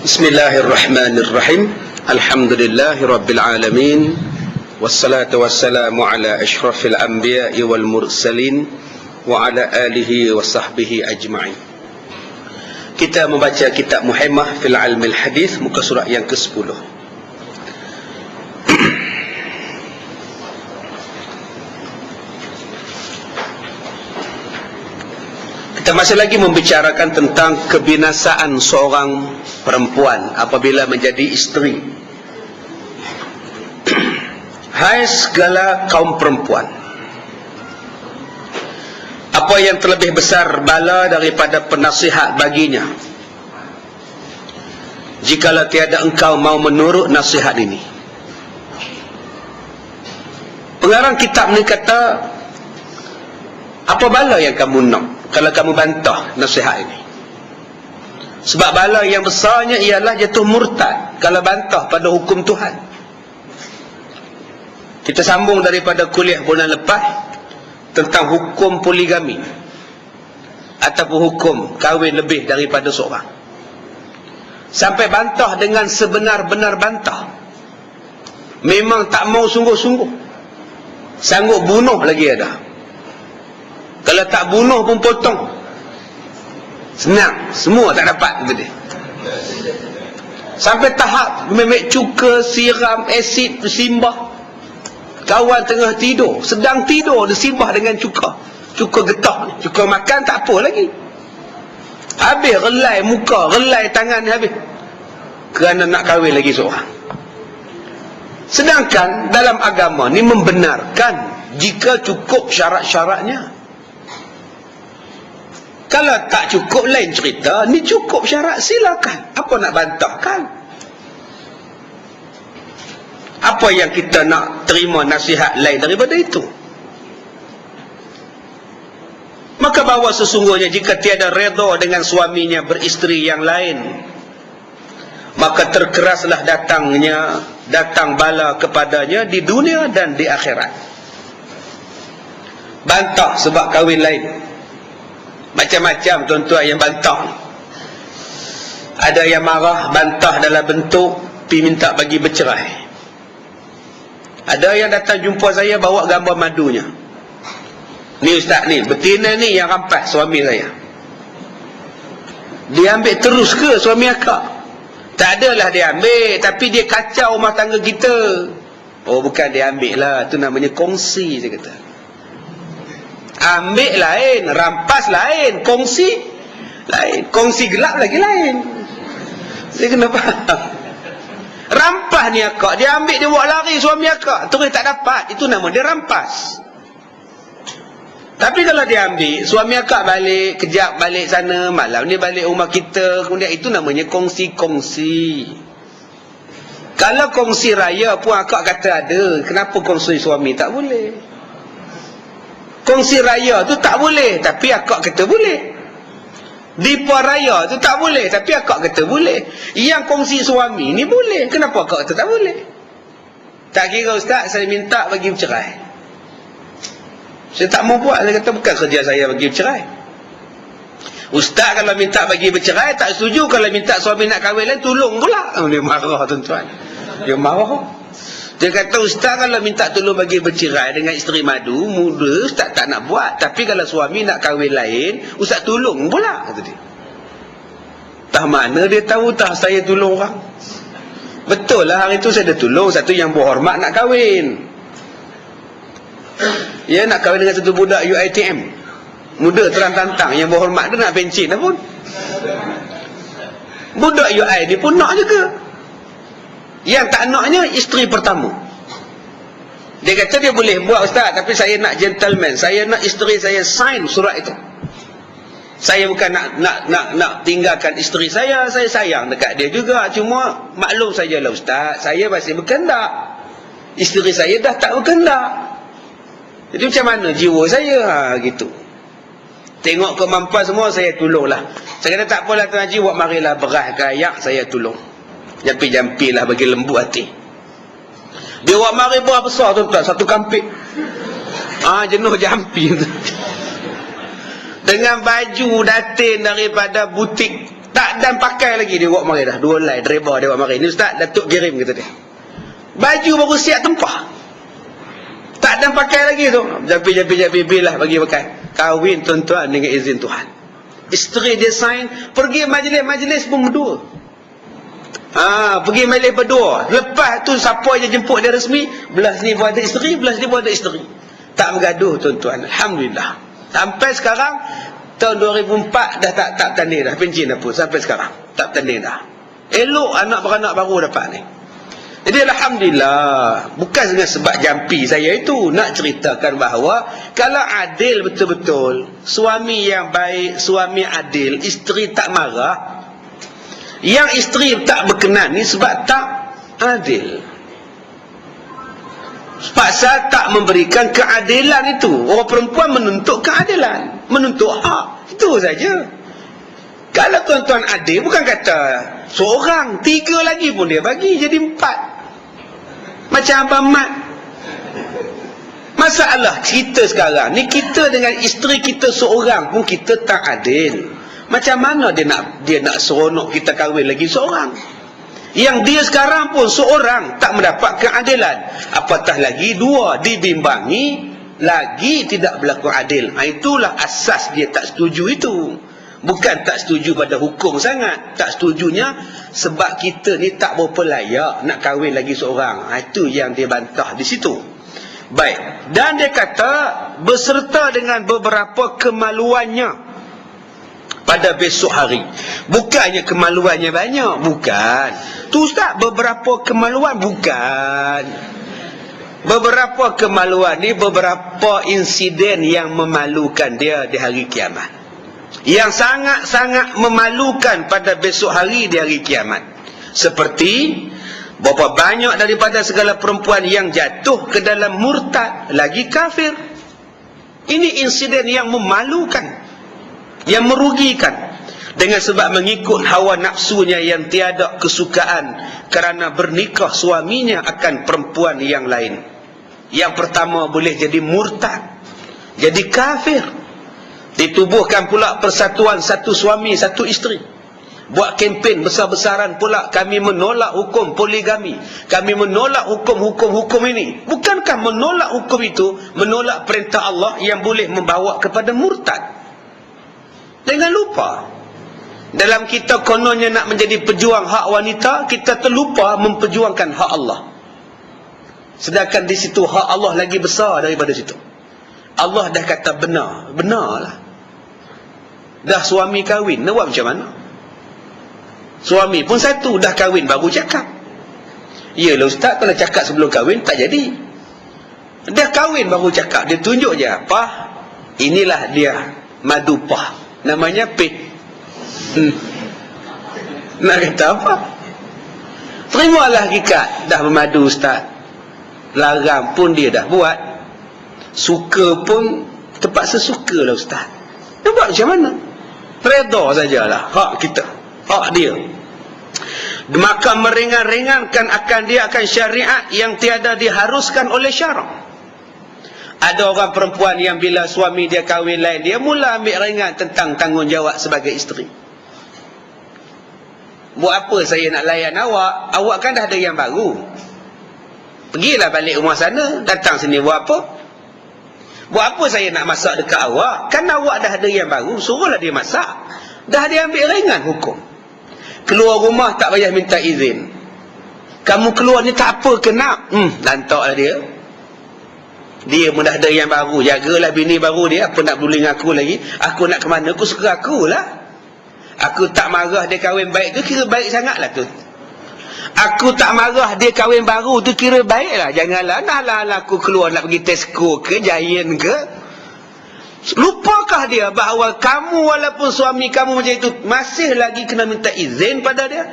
Bismillahirrahmanirrahim. Alhamdulillahirabbil alamin. Wassalatu wassalamu ala asyrafil anbiya'i wal mursalin wa ala alihi wa sahbihi ajma'in. Kita membaca kitab Muhammah fil Ilmil Hadis, muka surat yang ke-10. Kita masih lagi membicarakan tentang kebinasaan seorang perempuan apabila menjadi isteri. Hai segala kaum perempuan, apa yang terlebih besar bala daripada penasihat baginya jikalau tiada engkau mau menurut nasihat ini. Pengarang kitab ni kata, apa bala yang kamu nak kalau kamu bantah nasihat ini? Sebab bala yang besarnya ialah jatuh murtad kalau bantah pada hukum Tuhan. Kita sambung daripada kuliah bulan lepas tentang hukum poligami ataupun hukum kahwin lebih daripada seorang. Sampai bantah dengan sebenar-benar bantah. Memang tak mau sungguh-sungguh. Sanggup bunuh lagi ada. Kalau tak bunuh pun potong. Senang, semua tak dapat gitu dia. Sampai tahap memek cuka, siram, asid, simbah. Kawan tengah tidur, sedang tidur disimbah dengan cuka. Cuka getah ni, cuka makan tak apa lagi. Habis relai muka, relai tangan habis. Kerana nak kahwin lagi seorang. Sedangkan dalam agama ni membenarkan jika cukup syarat-syaratnya. Kalau tak cukup lain cerita, ni cukup syarat silakan. Apa nak bantahkan? Apa yang kita nak terima nasihat lain daripada itu? Maka bahawa sesungguhnya jika tiada redha dengan suaminya beristeri yang lain, maka terkeraslah datang bala kepadanya di dunia dan di akhirat. Bantah sebab kahwin lain. Macam-macam tuan-tuan yang bantah. Ada yang marah bantah dalam bentuk pi minta bagi bercerai. Ada yang datang jumpa saya bawa gambar madunya. Ni ustaz ni, betina ni yang rampas suami saya. Dia ambil terus ke suami akak? Tak adalah dia ambil, tapi dia kacau rumah tangga kita. Oh bukan dia ambil lah, tu namanya kongsi saya kata. Ambil lain, rampas lain, kongsi lain. Kongsi gelap lagi lain. Saya kena faham. Rampas ni akak, dia ambil, dia buat lari suami akak, terus tak dapat, itu nama dia rampas. Tapi kalau dia ambil, suami akak balik, kejap balik sana, malam ni balik rumah kita, kemudian itu namanya kongsi-kongsi. Kalau kongsi raya pun akak kata ada, kenapa kongsi suami tak boleh? Kongsi raya tu tak boleh, tapi akak kata boleh. Dipa raya tu tak boleh, tapi akak kata boleh. Yang kongsi suami ni boleh, kenapa akak kata tak boleh? Tak kira ustaz, saya minta bagi bercerai. Saya tak mau buat, saya kata bukan kerja saya bagi bercerai. Ustaz kalau minta bagi bercerai tak setuju, kalau minta suami nak kahwin lain tolong pula. Dia marah tuan-tuan. Dia marah. Dia kata ustaz kalau minta tolong bagi bercerai dengan isteri madu, muda ustaz tak nak buat. Tapi kalau suami nak kahwin lain, ustaz tolong pula, kata dia. Tah mana dia tahu tah saya tolong orang? Betul lah hari tu saya dah tolong satu yang berhormat nak kahwin. Dia nak kahwin dengan satu budak UiTM. Muda terang tantang, yang berhormat dia nak pencin dah pun. Budak UI ni pun nak juga. Yang tak naknya isteri pertama. Dia kata dia boleh buat ustaz, tapi saya nak gentleman, saya nak isteri saya sign surat itu. Saya bukan nak tinggalkan isteri saya sayang dekat dia juga, cuma maklum sajalah ustaz, saya masih berkehendak, isteri saya dah tak berkehendak. Jadi macam mana jiwa saya? Gitu. Tengok kemampuan semua saya tolonglah. Saya kata tak apalah Tuan Haji, buat marilah beras ke ayak saya tolong. Jampi-jampi lah bagi lembut hati. Dia buat mari beras besar tuan-tuan, satu kampik. Jenuh jampi. Dengan baju datin daripada butik Tak dan pakai lagi dia buat mari dah. 2 helai driver dia buat mari. Ni ustaz Datuk kirim kata dia. Baju baru siap tempah. Tak dan pakai lagi tu. Japi bilah bagi pakai. Kahwin tuan-tuan dengan izin Tuhan. Isteri dia sign, pergi majlis pun berdua. Pergi majlis berdua. Lepas tu siapa je jemput dia resmi, belah sini pun ada isteri, belah sini pun ada isteri. Tak bergaduh tuan-tuan. Alhamdulillah. Sampai sekarang tahun 2004 dah tak tanding dah pencin dah pun sampai sekarang tak tanding dah. Elok anak beranak baru dapat ni. Jadi alhamdulillah, bukan dengan sebab jampi saya itu nak ceritakan bahawa kalau adil betul-betul, suami yang baik, suami adil, isteri tak marah, yang isteri tak berkenan ni sebab tak adil. Pasal tak memberikan keadilan itu. Orang perempuan menuntut keadilan, menuntut hak. Itu saja. Kalau tuan-tuan adil, bukan kata seorang, 3 lagi pun dia bagi, jadi 4. Macam Abang Mat. Masalah kita sekarang ni, kita dengan isteri kita seorang pun kita tak adil. Macam mana dia nak seronok kita kahwin lagi seorang? Yang dia sekarang pun seorang tak mendapat keadilan, apatah lagi 2 dibimbangi lagi tidak berlaku adil. Itulah asas dia tak setuju itu. Bukan tak setuju pada hukum sangat, tak setujunya sebab kita ni tak berapa layak nak kahwin lagi seorang. Itu yang dia bantah di situ. Baik, dan dia kata beserta dengan beberapa kemaluannya pada besok hari. Bukannya kemaluannya banyak, bukan. Tu ustaz, beberapa kemaluan, bukan. Beberapa kemaluan ni beberapa insiden yang memalukan dia di hari kiamat, yang sangat-sangat memalukan pada besok hari di hari kiamat. Seperti berapa banyak daripada segala perempuan yang jatuh ke dalam murtad lagi kafir. Ini insiden yang memalukan, yang merugikan, dengan sebab mengikut hawa nafsunya yang tiada kesukaan kerana bernikah suaminya akan perempuan yang lain. Yang pertama boleh jadi murtad, jadi kafir. Ditubuhkan pula persatuan satu suami satu isteri. Buat kempen besar-besaran pula, kami menolak hukum poligami, kami menolak hukum-hukum ini. Bukankah menolak hukum itu menolak perintah Allah yang boleh membawa kepada murtad? Jangan lupa, dalam kita kononnya nak menjadi pejuang hak wanita, kita terlupa memperjuangkan hak Allah. Sedangkan di situ hak Allah lagi besar daripada situ. Allah dah kata benar, benarlah. Dah suami kahwin, nak buat macam mana? Suami pun satu, dah kahwin baru cakap. Yalah ustaz, kalau cakap sebelum kahwin tak jadi. Dah kahwin baru cakap, dia tunjuk je apa? Inilah dia madupah, namanya peh. Nak kata apa? Terimalah hakikat, dah memadu ustaz. Larang pun dia dah buat, suka pun terpaksa suka lah ustaz. Dia buat macam mana? Reda sajalah, hak kita, hak dia. Maka meringan-ringankan akan dia akan syariat yang tiada diharuskan oleh syarak. Ada orang perempuan yang bila suami dia kahwin lain, dia mula ambil ringan tentang tanggungjawab sebagai isteri. Buat apa saya nak layan awak? Awak kan dah ada yang baru. Pergilah balik rumah sana, datang sini buat apa? Buat apa saya nak masak dekat awak? Kan awak dah ada yang baru, suruhlah dia masak. Dah dia ambil ringan hukum. Keluar rumah tak payah minta izin. Kamu keluar ni tak apa ke nak? Lantaklah dia. Dia pun dah ada yang baru. Jagalah bini baru dia. Apa nak peduli dengan aku lagi? Aku nak ke mana? Aku suka akulah. Aku tak marah dia kahwin baik tu, kira baik sangatlah tu. Aku tak marah dia kahwin baru tu, kira baiklah. Janganlah nak aku keluar nak pergi Tesco ke Giant ke. Lupakah dia bahawa kamu walaupun suami kamu macam itu, masih lagi kena minta izin pada dia?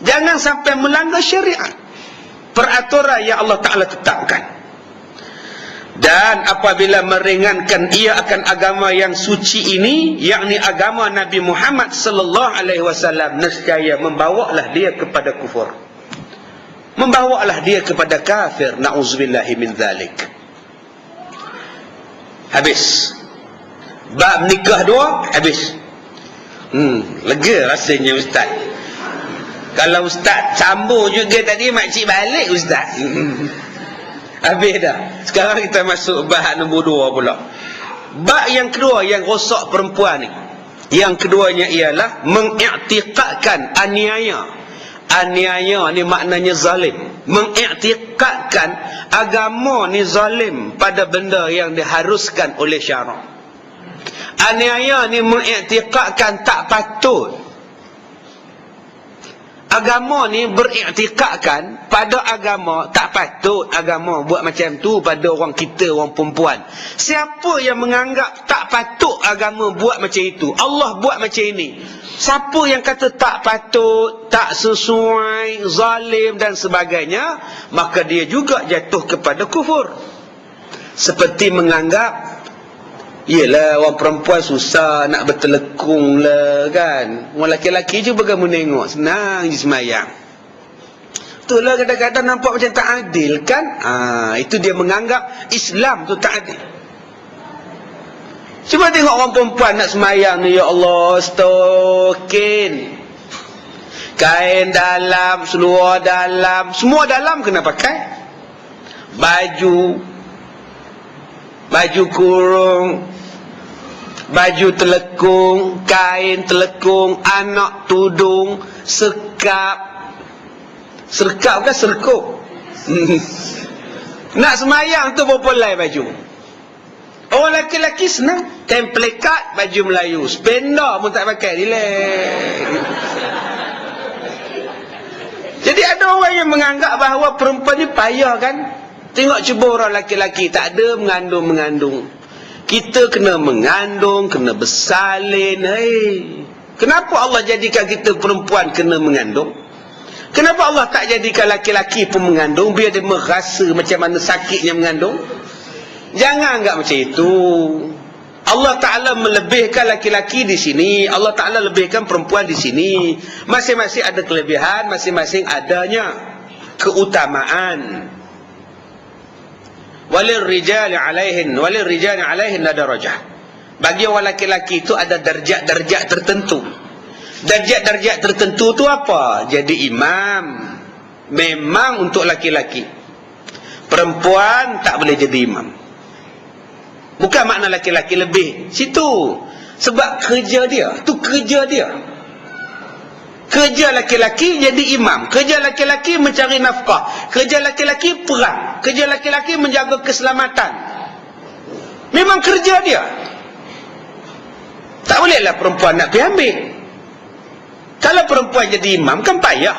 Jangan sampai melanggar syariat, peraturan yang Allah Ta'ala tetapkan. Dan apabila meringankan ia akan agama yang suci ini, yakni agama Nabi Muhammad sallallahu alaihi wasallam, nescaya membawalah dia kepada kufur, membawalah dia kepada kafir. Na'udzubillahi min dzalik. Habis bab nikah 2, habis. Lega rasanya ustaz. Kalau ustaz sambung juga tadi, makcik balik ustaz. Habis dah. Sekarang kita masuk bab nombor 2 pula. Bab yang kedua yang rosak perempuan ni, yang keduanya ialah mengiktikadkan aniaya. Aniaya ni maknanya zalim. Mengiktikadkan agama ni zalim pada benda yang diharuskan oleh syarak. Aniaya ni mengiktikadkan tak patut. Agama ni beriktikadkan pada agama tak patut agama buat macam tu pada orang kita, orang perempuan. Siapa yang menganggap tak patut agama buat macam itu, Allah buat macam ini, siapa yang kata tak patut, tak sesuai, zalim dan sebagainya, maka dia juga jatuh kepada kufur. Seperti menganggap, yelah orang perempuan susah nak bertelekung lah kan. Orang lelaki-lelaki je kamu tengok senang je semayang. Betul lah, kadang-kadang nampak macam tak adil kan. Itu dia menganggap Islam tu tak adil. Cuba tengok orang perempuan nak semayang ni, ya Allah, stokin, kain dalam, seluar dalam, semua dalam kena pakai. Baju kurung, baju telekung, kain telekung, anak tudung, serkap kan serkup. Nak semayang tu berapa lai baju. Orang lelaki-lelaki senang, kain plekat, baju Melayu, spender pun tak pakai, relax. Jadi ada orang yang menganggap bahawa perempuan ni payah kan. Tengok cuba orang lelaki-lelaki tak ada mengandung. Kita kena mengandung, kena bersalin. Kenapa Allah jadikan kita perempuan kena mengandung? Kenapa Allah tak jadikan laki-laki pun mengandung, biar dia merasa macam mana sakitnya mengandung? Jangan anggap macam itu. Allah Ta'ala melebihkan laki-laki di sini, Allah Ta'ala lebihkan perempuan di sini. Masing-masing ada kelebihan, masing-masing adanya keutamaan. Walil rijali alaihin darajah. Bagi orang laki-laki itu ada darjat-darjat tertentu. Darjat-darjat tertentu itu apa? Jadi imam memang untuk laki-laki. Perempuan tak boleh jadi imam. Bukan makna laki-laki lebih situ, sebab kerja dia, tu kerja dia. Kerja laki-laki jadi imam, kerja laki-laki mencari nafkah, kerja laki-laki perang, kerja laki-laki menjaga keselamatan. Memang kerja dia. Tak bolehlah perempuan nak pergi ambil. Kalau perempuan jadi imam kan payah.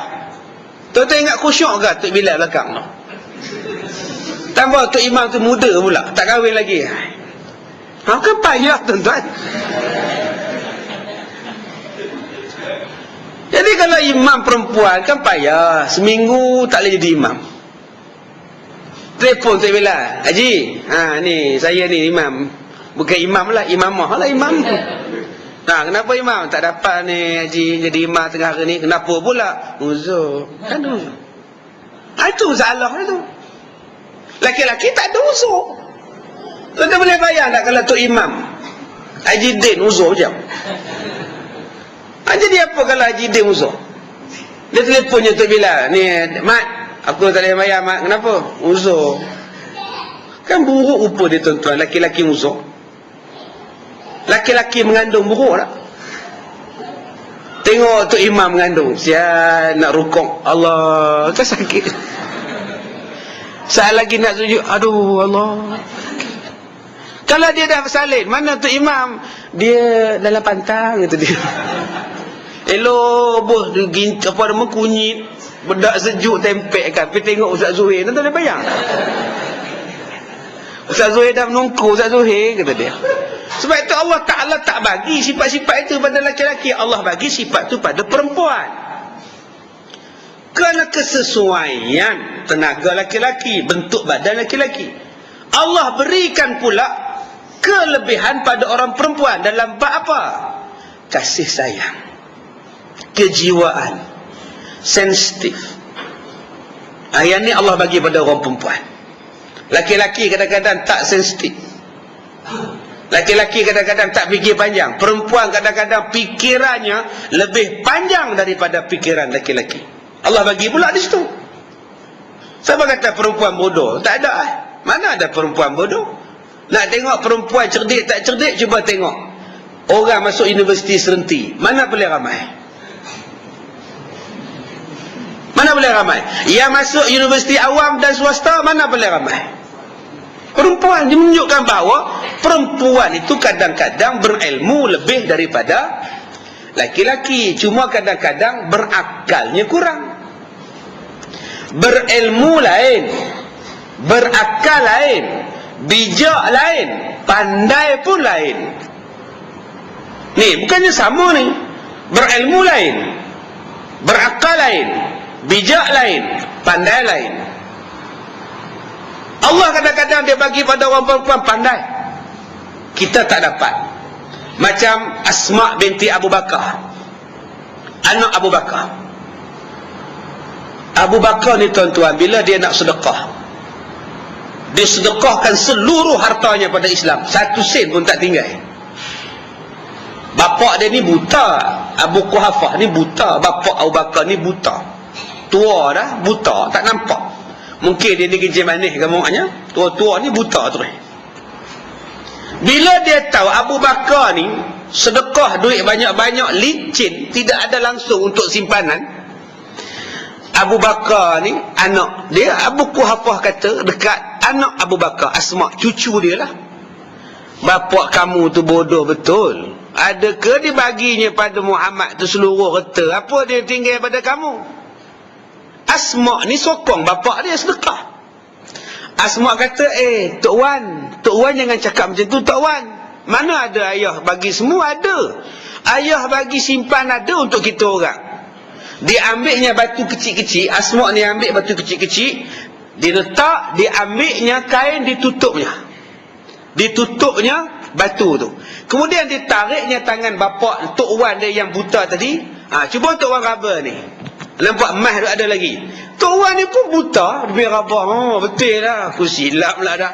Tuan-tuan ingat khusyuk ke Tok Bilal belakang tu? Tambah Tok Imam tu muda pula, tak kahwin lagi. Kan payah tuan-tuan. Jadi kalau imam perempuan kan payah, seminggu tak boleh jadi imam. Telefon Tok Bilal, Haji, ni saya ni imam. Bukan imam lah, imamah lah imam. Kenapa imam tak dapat ni Haji jadi imam tengah hari ni? Kenapa pula? Uzur. Kan uzur. Itu salah itu. Laki-laki tak ada uzur. Tuan-tuan boleh bayar tak kalau Tok Imam Haji Din uzur je? Jadi apa kalau Haji Din uzur? Dia telefonnya Tok Bilal, ni Mat, aku tak boleh bayar Mat. Kenapa? Uzur. Kan buruk rupa dia tuan-tuan, laki-laki uzur. Laki-laki mengandung buruk tak? Tengok Tok Imam mengandung, sial nak rukuk, Allah kan sakit. Saat lagi nak sujud, aduh Allah. Kalau dia dah bersalin, mana Tok Imam? Dia dalam pantang kata dia. Elok bos apa nama kunyit, bedak sejuk tempek kan. Pergi tengok Ustaz Zuhair, tuan boleh bayang. Ustaz Zuhair dah menunggu Ustaz Zuhair kata dia. Sebab itu Allah Ta'ala tak bagi sifat-sifat itu pada laki-laki, Allah bagi sifat itu pada perempuan. Kerana kesesuaian tenaga laki-laki, bentuk badan laki-laki. Allah berikan pula kelebihan pada orang perempuan dalam bab apa? Kasih sayang, kejiwaan, sensitif. Yang ni Allah bagi pada orang perempuan. Laki-laki kadang-kadang tak sensitif. Laki-laki kadang-kadang tak fikir panjang. Perempuan kadang-kadang fikirannya lebih panjang daripada fikiran laki-laki. Allah bagi pula di situ. Siapa kata perempuan bodoh? Tak ada. Mana ada perempuan bodoh? Nak tengok perempuan cerdik tak cerdik, cuba tengok orang masuk universiti serenti. Mana boleh ramai? Mana boleh ramai? Yang masuk universiti awam dan swasta, mana boleh ramai? Perempuan. Dia menunjukkan bahawa perempuan itu kadang-kadang berilmu lebih daripada laki-laki. Cuma kadang-kadang berakalnya kurang. Berilmu lain, berakal lain, bijak lain, pandai pun lain. Ni bukannya sama ni. Berilmu lain, berakal lain, bijak lain, pandai lain. Allah kadang-kadang dia bagi pada orang perempuan pandai, kita tak dapat. Macam Asma binti Abu Bakar, anak Abu Bakar. Abu Bakar ni tuan-tuan, bila dia nak sedekah, dia sedekahkan seluruh hartanya pada Islam. 1 sen pun tak tinggal. Bapak dia ni buta. Abu Quhafah ni buta. Bapak Abu Bakar ni buta. Tua dah, buta, tak nampak. Mungkin dia ni kencing manis ke maknya. Tua-tua ni buta terus. Bila dia tahu Abu Bakar ni sedekah duit banyak-banyak, licin, tidak ada langsung untuk simpanan, Abu Bakar ni, anak dia, Abu Quhafah kata dekat anak Abu Bakar, Asma, cucu dia lah, bapak kamu tu bodoh betul. Adakah dia baginya pada Muhammad tu seluruh harta? Apa dia tinggal pada kamu? Asma ni sokong bapak dia sedekah. Asma kata, Tok Wan jangan cakap macam tu, Tok Wan. Mana ada ayah bagi semua? Ada. Ayah bagi simpan ada untuk kita orang. Dia ambilnya batu kecil-kecil. Asma ni ambil batu kecil-kecil, dia letak, dia ambilnya kain, ditutupnya batu tu. Kemudian ditariknya tangan bapak Tok Wan dia yang buta tadi. Cuba Tok Wan raba ni, nampak emas tu ada lagi. Tok Wan ni pun buta, dia pergi raba. Betul lah, aku silap lah dah.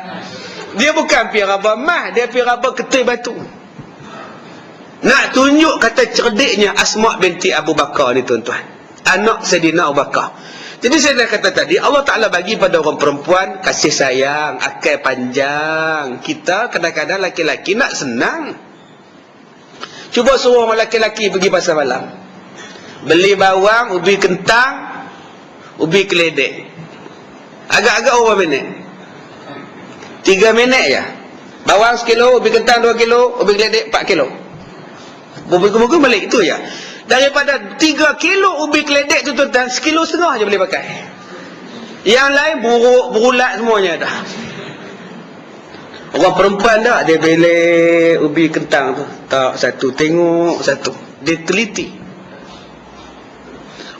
Dia bukan pergi raba emas, dia pergi raba ketul batu. Nak tunjuk kata cerdiknya Asma binti Abu Bakar ni tuan-tuan, anak Sayyidina Abu Bakar. Jadi saya dah kata tadi, Allah Ta'ala bagi pada orang perempuan kasih sayang, akal panjang. Kita kadang-kadang laki-laki nak senang. Cuba suruh orang laki-laki pergi pasar malam, beli bawang, ubi kentang, ubi keledek. Agak-agak berapa minit? 3 minit je. Bawang 1 kilo, ubi kentang 2 kilo, ubi keledek 4 kilo. Buku-buku balik itu ya. Daripada 3 kilo ubi keledek tu tuan-tuan, 1,5 kilo je boleh pakai. Yang lain buruk, berulat semuanya dah. Orang perempuan tak, dia belek ubi kentang tu, tak satu, tengok satu, dia teliti.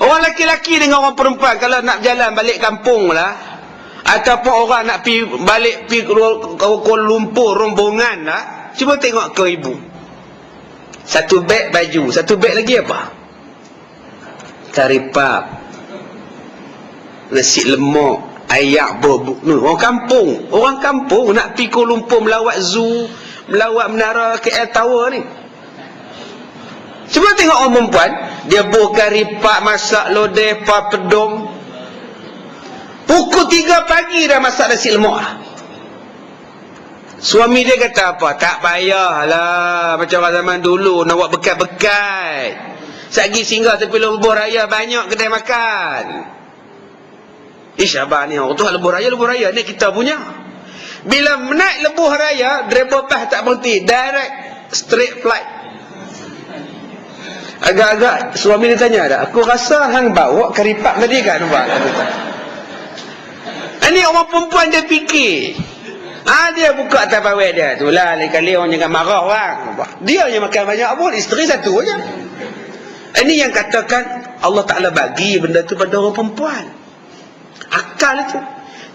Orang laki-laki dengan orang perempuan, kalau nak berjalan balik kampung lah, ataupun orang nak pergi balik pergi Kuala Lumpur rombongan lah, cuba tengok ke ibu. 1 beg baju, 1 beg lagi apa? Kari pap, nasi lemak, ayak bobok. Orang kampung nak pergi Kuala Lumpur melawat zoo, melawat menara KL Tower ni. Cuba tengok orang perempuan, dia buh kari pak, masak lodeh, pa pedom. Pukul 3 pagi dah masak nasi lemak lah. Suami dia kata apa? Tak payahlah macam orang zaman dulu nak buat bekat-bekat. Sagi singgah tepi lebuh raya, banyak kedai makan. Abang ni orang tu lebuh raya ni kita punya. Bila naik lebuh raya, driver bas tak berhenti, direct straight flight. Agak-agak suami dia tanya dah, aku rasa hang bawa karipak tadi kan, nampak? Ini orang perempuan dia fikir. Dia buka tapawek dia tu lah, lain kali orang jangan marah orang. Dia yang makan banyak pun, isteri satu aja. Ini yang katakan Allah Ta'ala bagi benda tu pada orang perempuan. Akal itu,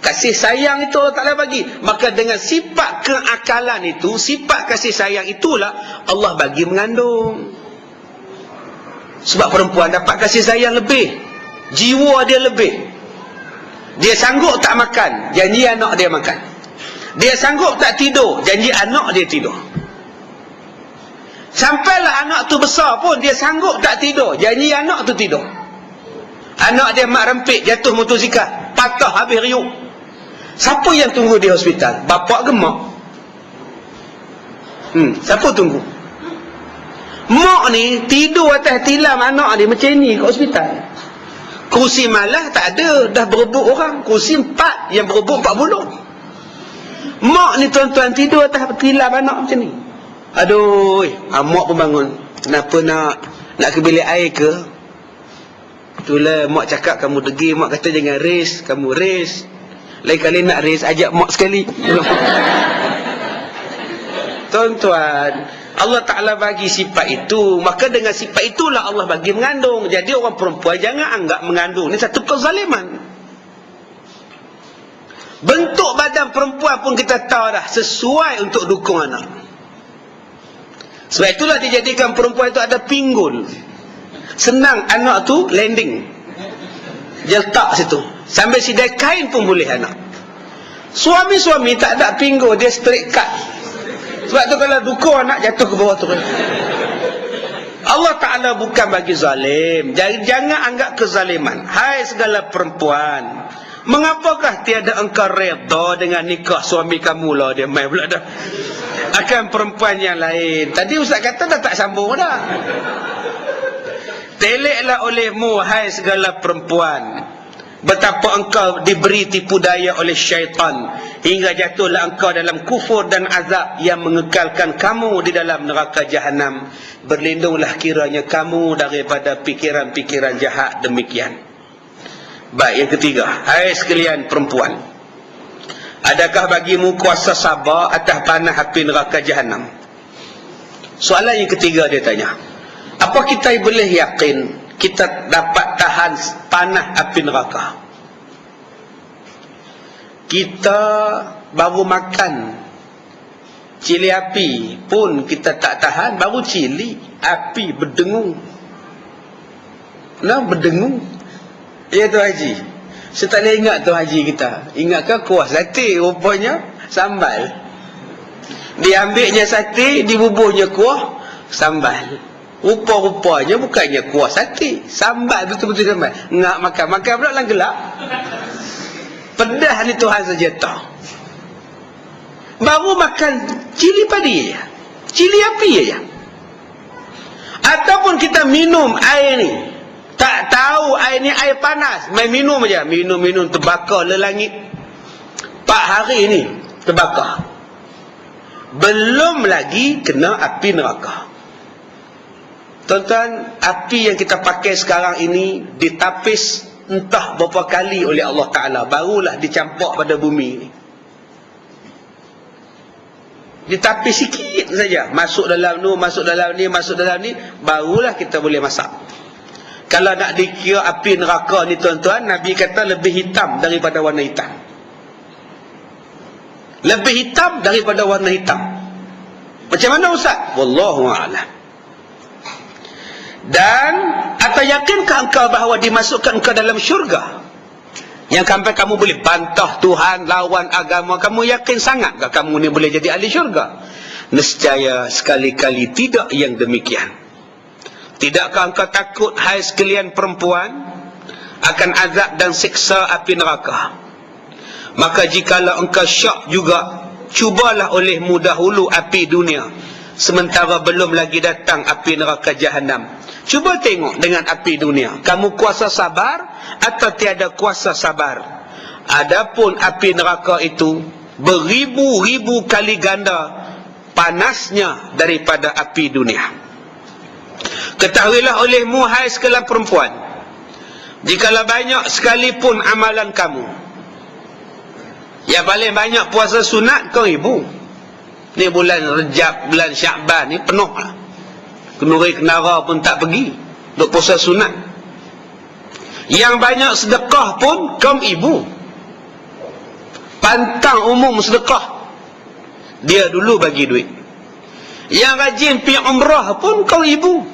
kasih sayang itu Allah Ta'ala bagi. Maka dengan sifat keakalan itu, sifat kasih sayang itulah Allah bagi mengandung. Sebab perempuan dapat kasih sayang lebih, jiwa dia lebih. Dia sanggup tak makan, janji anak dia makan. Dia sanggup tak tidur, janji anak dia tidur. Sampailah anak tu besar pun dia sanggup tak tidur, janji anak tu tidur. Anak dia mak rempit, jatuh motosikal, patah habis riuk. Siapa yang tunggu di hospital? Bapak ke mak? Siapa tunggu? Mak ni tidur atas tilam anak dia macam ni kat hospital. Kursi malah tak ada, dah berebut orang. Kursi 4, yang berebut 40. Mak ni tuan-tuan tidur atas tilam anak macam ni. Aduh, mak pun bangun. Kenapa nak ke bilik air ke? Itulah mak cakap kamu degil, mak kata jangan race, kamu race. Lain kali nak race ajak mak sekali. Tuan-tuan, Allah Ta'ala bagi sifat itu, maka dengan sifat itulah Allah bagi mengandung. Jadi orang perempuan jangan anggap mengandung ni satu kezaliman. Bentuk badan perempuan pun kita tahu dah sesuai untuk dukung anak. Sebab itulah dijadikan perempuan itu ada pinggul. Senang anak tu landing, dia letak situ. Sambil sidai kain pun boleh anak. Suami-suami tak ada pinggul, dia straight cut. Sebab tu kalau dukung anak jatuh ke bawah tu. Allah Ta'ala bukan bagi zalim. Jangan anggap kezaliman. Hai segala perempuan, mengapakah tiada engkau redha dengan nikah suami kamu lah? Dia main pula dah akan perempuan yang lain. Tadi Ustaz kata dah tak sambung dah. Teleklah olehmu hai segala perempuan, betapa engkau diberi tipu daya oleh syaitan, hingga jatuhlah engkau dalam kufur dan azab yang mengekalkan kamu di dalam neraka jahanam. Berlindunglah kiranya kamu daripada pikiran-pikiran jahat demikian. Baik, yang ketiga, hai sekalian perempuan, adakah bagimu kuasa sabar atas panah api neraka jahanam? Soalan yang ketiga dia tanya, apa kita boleh yakin kita dapat tahan panah api neraka? Kita baru makan cili api pun kita tak tahan, baru cili api berdengung. Nah, berdengung. Ya tu Haji, saya tak boleh ingat tu Haji kita. Ingatkah kuah sate? Rupanya sambal. Diambilnya sate, dibubuhnya kuah sambal. Rupa-rupanya bukannya kuah sate, sambal, betul-betul sambal. Ngak makan pula lang gelap. Pedah ni Tuhan saja tahu. Baru makan cili padi ya, cili api ya. Ataupun kita minum air ni, tak tahu air ni air panas, main minum aja, minum terbakar le langit. 4 hari ni terbakar. Belum lagi kena api neraka. Tuan-tuan, api yang kita pakai sekarang ini ditapis entah berapa kali oleh Allah Ta'ala, barulah dicampak pada bumi ini. Ditapis sikit saja, masuk dalam ni, masuk dalam ni, masuk dalam ni, barulah kita boleh masak. Kalau nak dikira api neraka ni tuan-tuan, Nabi kata lebih hitam daripada warna hitam. Lebih hitam daripada warna hitam. Macam mana Ustaz? Wallahu a'lam. Dan atau yakinkah engkau bahawa dimasukkan engkau dalam syurga, yang sampai kamu boleh bantah Tuhan, lawan agama, kamu yakin sangatkah kamu ni boleh jadi ahli syurga? Nescaya sekali-kali tidak yang demikian. Tidakkah engkau takut hai sekalian perempuan akan azab dan siksa api neraka? Maka jikalau engkau syak juga, cubalah olehmu dahulu api dunia, sementara belum lagi datang api neraka jahanam. Cuba tengok dengan api dunia, kamu kuasa sabar atau tiada kuasa sabar. Adapun api neraka itu beribu-ribu kali ganda panasnya daripada api dunia. Ketahuilah olehmu hai sekalian perempuan, jikalau banyak sekalipun amalan kamu, yang paling banyak puasa sunat kau ibu. Ni bulan Rejab, bulan Syakban ni penuh lah. Kenuri kenara pun tak pergi duk puasa sunat. Yang banyak sedekah pun kaum ibu. Pantang umum sedekah, dia dulu bagi duit. Yang rajin pergi umrah pun kaum ibu.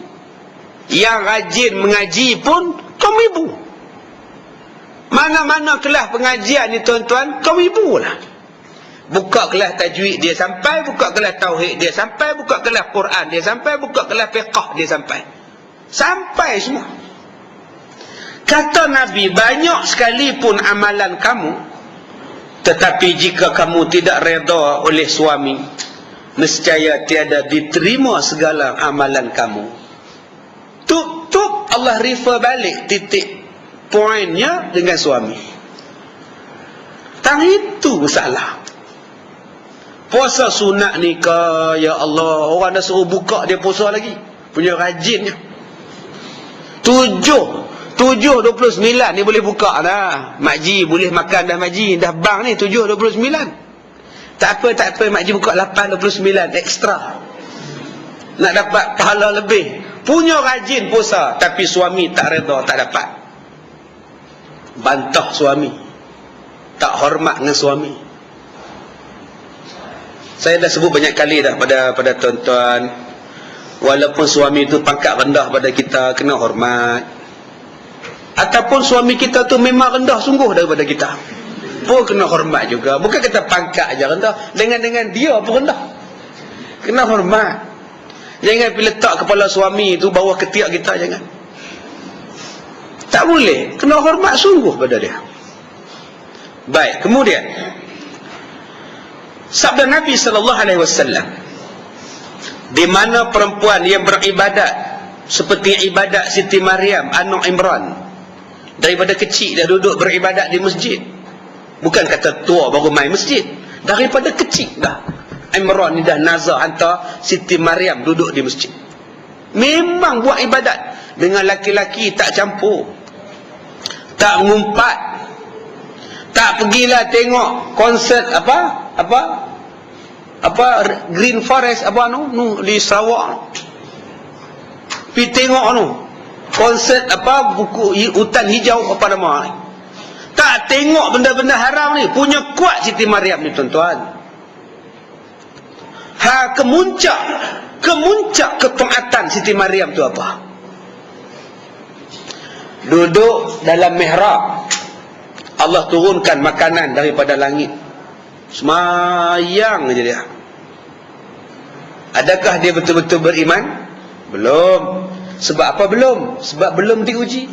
Yang rajin mengaji pun kaum ibu. Mana-mana kelas pengajian ni tuan-tuan, kaum ibu lah. Buka kelas tajwid dia sampai, buka kelas tauhid dia sampai, buka kelas Quran dia sampai, buka kelas fiqh dia sampai. Sampai semua. Kata Nabi, banyak sekalipun amalan kamu, tetapi jika kamu tidak reda oleh suami, nescaya tiada diterima segala amalan kamu. Tutup Allah refer balik titik poinnya dengan suami. Tang itu masalah. Puasa sunat nikah, ya Allah, orang dah suruh buka dia puasa lagi. Punya rajinnya. 7.29 ni boleh buka dah. Makji boleh makan dah, makji dah bang ni 7.29. Tak apa makji buka 8.29 ekstra. Nak dapat pahala lebih. Punya rajin puasa, tapi suami tak reda, tak dapat. Bantah suami. Tak hormat dengan suami. Saya dah sebut banyak kali dah pada tuan-tuan, walaupun suami itu pangkat rendah pada kita, kena hormat. Ataupun suami kita tu memang rendah sungguh daripada kita, pun kena hormat juga. Bukan kita pangkat aja rendah, dengan dia pun rendah, kena hormat. Jangan pergi letak kepala suami itu bawah ketiak kita, jangan. Tak boleh, kena hormat sungguh pada dia. Baik, kemudian sabda Nabi SAW, di mana perempuan yang beribadat seperti ibadat Siti Maryam anak Imran, daripada kecil dah duduk beribadat di masjid. Bukan kata tua baru main masjid, daripada kecil dah Imran ni dah nazar hantar Siti Maryam duduk di masjid. Memang buat ibadat dengan laki-laki, tak campur, tak ngumpat, tak pergilah tengok konsert apa Green Forest apa nu di Sarawak. Pergi tengok konsert buku hutan hijau apa nama. Tak tengok benda-benda haram ni. Punya kuat Siti Maryam ni, tuan-tuan. Kemuncak ketaatan Siti Maryam tu apa? Duduk dalam mihrab, Allah turunkan makanan daripada langit. Semayang je dia. Adakah dia betul-betul beriman? Belum. Sebab apa belum? Sebab belum diuji.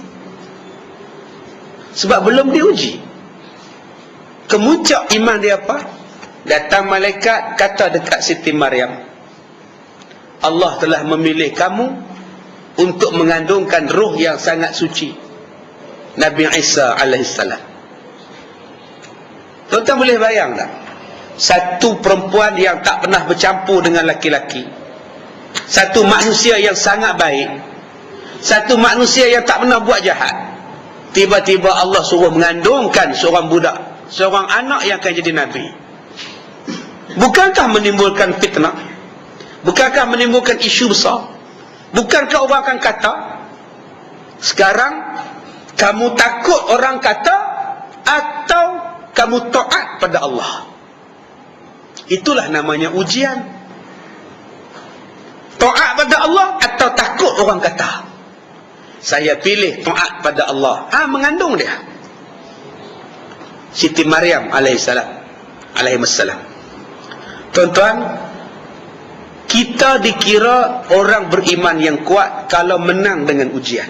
Kemuncak iman dia apa? Datang malaikat kata dekat Siti Maryam, Allah telah memilih kamu untuk mengandungkan ruh yang sangat suci, Nabi Isa alaihissalam. Tuan-tuan boleh bayang tak? Satu perempuan yang tak pernah bercampur dengan laki-laki, satu manusia yang sangat baik, satu manusia yang tak pernah buat jahat, tiba-tiba Allah suruh mengandungkan seorang budak, seorang anak yang akan jadi Nabi. Bukankah menimbulkan fitnah? Bukankah menimbulkan isu besar? Bukankah orang akan kata, sekarang kamu takut orang kata atau kamu taat pada Allah? Itulah namanya ujian. Taat pada Allah atau takut orang kata. Saya pilih taat pada Allah. Mengandung dia Siti Maryam alaihissalam. Tuan-tuan, kita dikira orang beriman yang kuat kalau menang dengan ujian.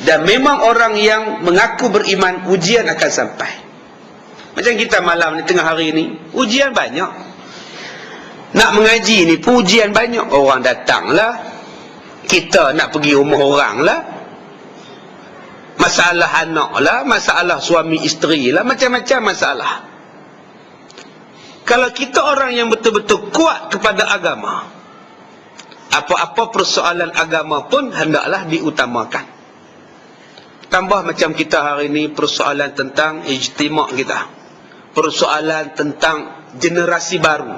Dan memang orang yang mengaku beriman, ujian akan sampai. Macam kita malam ni, tengah hari ni, ujian banyak. Nak mengaji ni pun ujian banyak. Orang datang lah, kita nak pergi rumah orang lah, masalah anak lah, masalah suami isteri lah, macam-macam masalah. Kalau kita orang yang betul-betul kuat kepada agama, apa-apa persoalan agama pun hendaklah diutamakan. Tambah macam kita hari ini, persoalan tentang ijtima' kita, persoalan tentang generasi baru,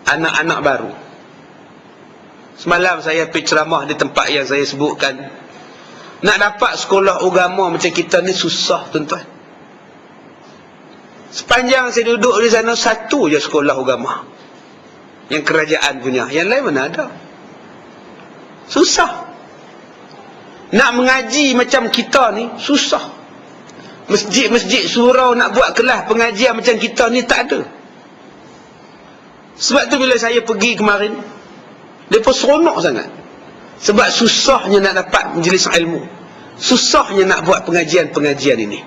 anak-anak baru. Semalam saya pergi ceramah di tempat yang saya sebutkan. Nak dapat sekolah agama macam kita ni susah, tuan-tuan. Sepanjang saya duduk di sana, satu je sekolah agama yang kerajaan punya. Yang lain mana ada. Susah. Nak mengaji macam kita ni susah. Masjid-masjid surau nak buat kelas pengajian macam kita ni tak ada. Sebab tu bila saya pergi kemarin, mereka seronok sangat. Sebab susahnya nak dapat majlis ilmu, susahnya nak buat pengajian-pengajian ini.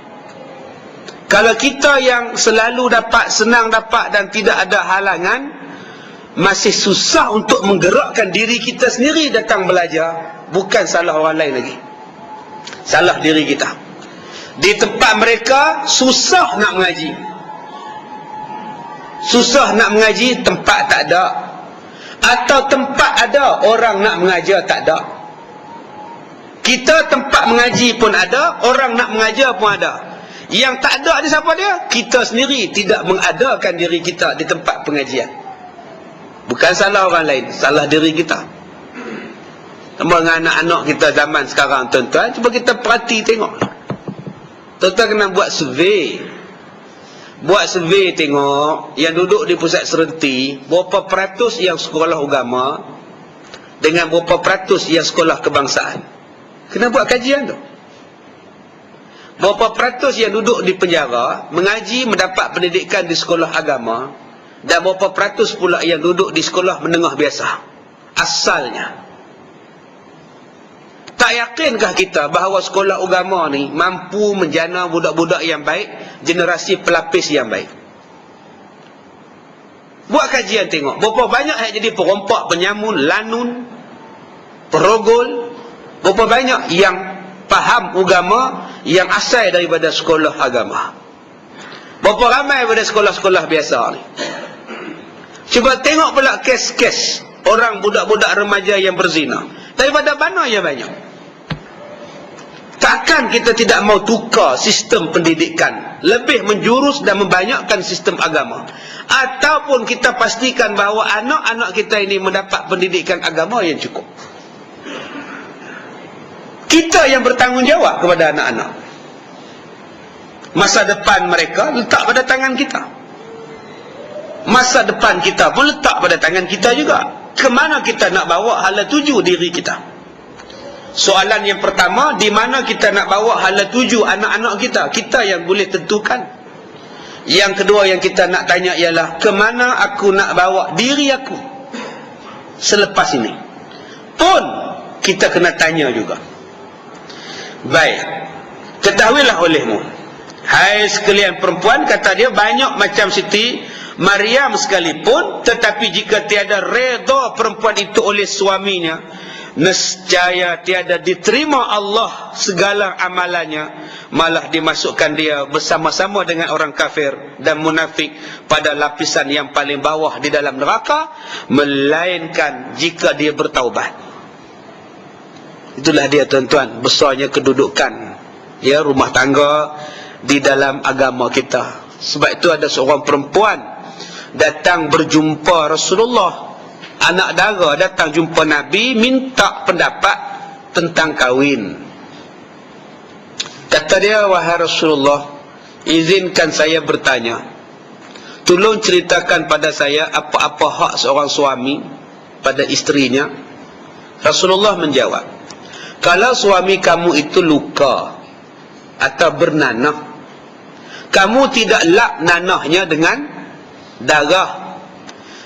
Kalau kita yang selalu dapat, senang dapat dan tidak ada halangan, masih susah untuk menggerakkan diri kita sendiri datang belajar. Bukan salah orang lain lagi, salah diri kita. Di tempat mereka susah nak mengaji, susah nak mengaji, tempat tak ada. Atau tempat ada, orang nak mengajar tak ada. Kita tempat mengaji pun ada, orang nak mengajar pun ada. Yang tak ada ni siapa dia? Kita sendiri tidak mengadakan diri kita di tempat pengajian. Bukan salah orang lain, salah diri kita. Sama dengan anak-anak kita zaman sekarang, tuan-tuan, cuba kita perhati tengok. Tuan-tuan kena buat survey. Buat survey tengok yang duduk di pusat serenti, berapa peratus yang sekolah agama dengan berapa peratus yang sekolah kebangsaan. Kena buat kajian tu. Berapa peratus yang duduk di penjara mengaji, mendapat pendidikan di sekolah agama, dan berapa peratus pula yang duduk di sekolah menengah biasa asalnya. Tak yakinkah kita bahawa sekolah agama ni mampu menjana budak-budak yang baik, generasi pelapis yang baik? Buat kajian tengok, berapa banyak yang jadi perompak, penyamun, lanun, perogol, berapa banyak yang faham agama yang asal daripada sekolah agama. Berapa ramai daripada sekolah-sekolah biasa ni. Cuba tengok pula kes-kes orang budak-budak remaja yang berzina. Daripada mana yang banyak? Takkan kita tidak mau tukar sistem pendidikan, lebih menjurus dan membanyakkan sistem agama, ataupun kita pastikan bahawa anak-anak kita ini mendapat pendidikan agama yang cukup. Kita yang bertanggungjawab kepada anak-anak. Masa depan mereka letak pada tangan kita. Masa depan kita pun letak pada tangan kita juga. Kemana kita nak bawa hala tuju diri kita? Soalan yang pertama, di mana kita nak bawa hala tuju anak-anak kita? Kita yang boleh tentukan. Yang kedua yang kita nak tanya ialah, kemana aku nak bawa diri aku selepas ini? Pun kita kena tanya juga. Baik, ketahuilah olehmu, hai sekalian perempuan, kata dia, banyak macam Siti Maryam sekalipun, tetapi jika tiada redha perempuan itu oleh suaminya, nescaya tiada diterima Allah segala amalannya, malah dimasukkan dia bersama-sama dengan orang kafir dan munafik pada lapisan yang paling bawah di dalam neraka, melainkan jika dia bertaubat. Itulah dia, tuan-tuan, besarnya kedudukan ya rumah tangga di dalam agama kita. Sebab itu ada seorang perempuan datang berjumpa Rasulullah, anak dara datang jumpa Nabi, minta pendapat tentang kahwin. Kata dia, wahai Rasulullah, izinkan saya bertanya, tolong ceritakan pada saya apa-apa hak seorang suami pada isterinya. Rasulullah menjawab, kalau suami kamu itu luka atau bernanah, kamu tidak lap nanahnya dengan darah.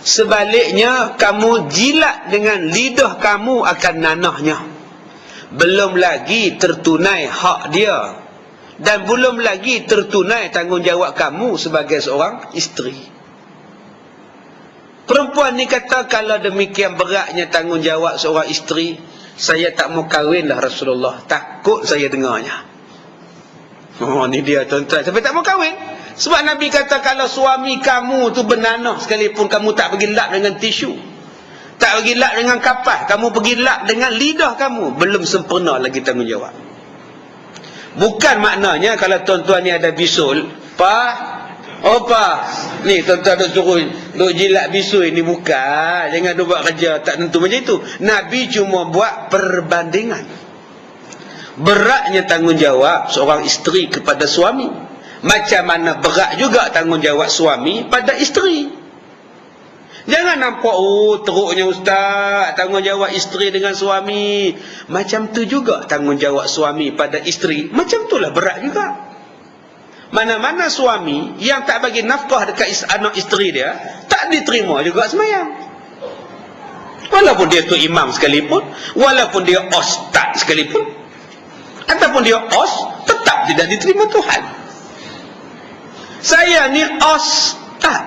Sebaliknya, kamu jilat dengan lidah kamu akan nanahnya. Belum lagi tertunai hak dia, dan belum lagi tertunai tanggungjawab kamu sebagai seorang isteri. Perempuan ni kata, kalau demikian beratnya tanggungjawab seorang isteri, saya tak mau kahwinlah Rasulullah, takut saya dengarnya. Oh, ni dia, tuan-tuan, sampai tak mau kahwin. Sebab Nabi kata, kalau suami kamu tu bernanah sekalipun, kamu tak pergi lap dengan tisu, tak pergi lap dengan kapas, kamu pergi lap dengan lidah kamu, belum sempurna lagi tanggungjawab. Bukan maknanya kalau tuan-tuan ni ada bisul, ni tuan-tuan duk suruh duk jilat bisul ni, bukan. Jangan duk buat kerja tak tentu macam itu. Nabi cuma buat perbandingan beratnya tanggungjawab seorang isteri kepada suami, macam mana berat juga tanggungjawab suami pada isteri. Jangan nampak, oh teruknya ustaz, tanggungjawab isteri dengan suami. Macam tu juga tanggungjawab suami pada isteri, macam itulah berat juga. Mana-mana suami yang tak bagi nafkah dekat anak isteri dia, tak diterima juga sembahyang. Walaupun dia tu imam sekalipun, walaupun dia ustaz sekalipun, ataupun dia tetap tidak diterima Tuhan. Saya ni ustaz,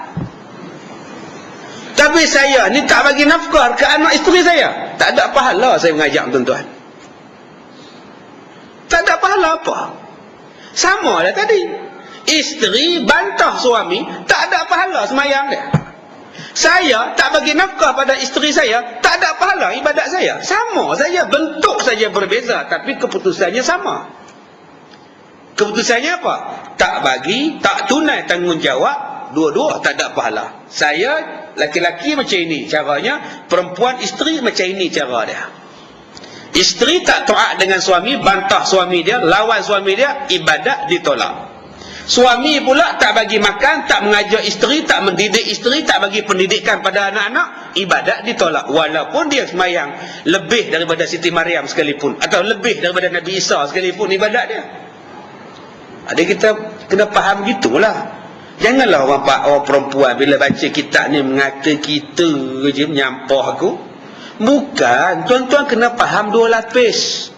tapi saya ni tak bagi nafkah ke anak isteri saya, tak ada pahala saya mengajar tuan-tuan. Tak ada pahala apa. Sama lah tadi. Isteri bantah suami, tak ada pahala sembahyang dia. Saya tak bagi nafkah pada isteri saya, tak ada pahala ibadat saya. Sama saja, bentuk saja berbeza, tapi keputusannya sama. Keputusannya apa? Tak bagi, tak tunai tanggungjawab, dua-dua tak ada pahala. Saya laki-laki macam ini caranya, perempuan isteri macam ini cara dia. Isteri tak taat dengan suami, bantah suami dia, lawan suami dia, ibadat ditolak. Suami pula tak bagi makan, tak mengajar isteri, tak mendidik isteri, tak bagi pendidikan pada anak-anak, ibadat ditolak. Walaupun dia sembahyang lebih daripada Siti Maryam sekalipun, atau lebih daripada Nabi Isa sekalipun ibadat dia. Jadi kita kena faham gitulah. Janganlah orang perempuan bila baca kitab ni mengata kita je menyampah aku. Bukan, tuan-tuan kena faham dua lapis.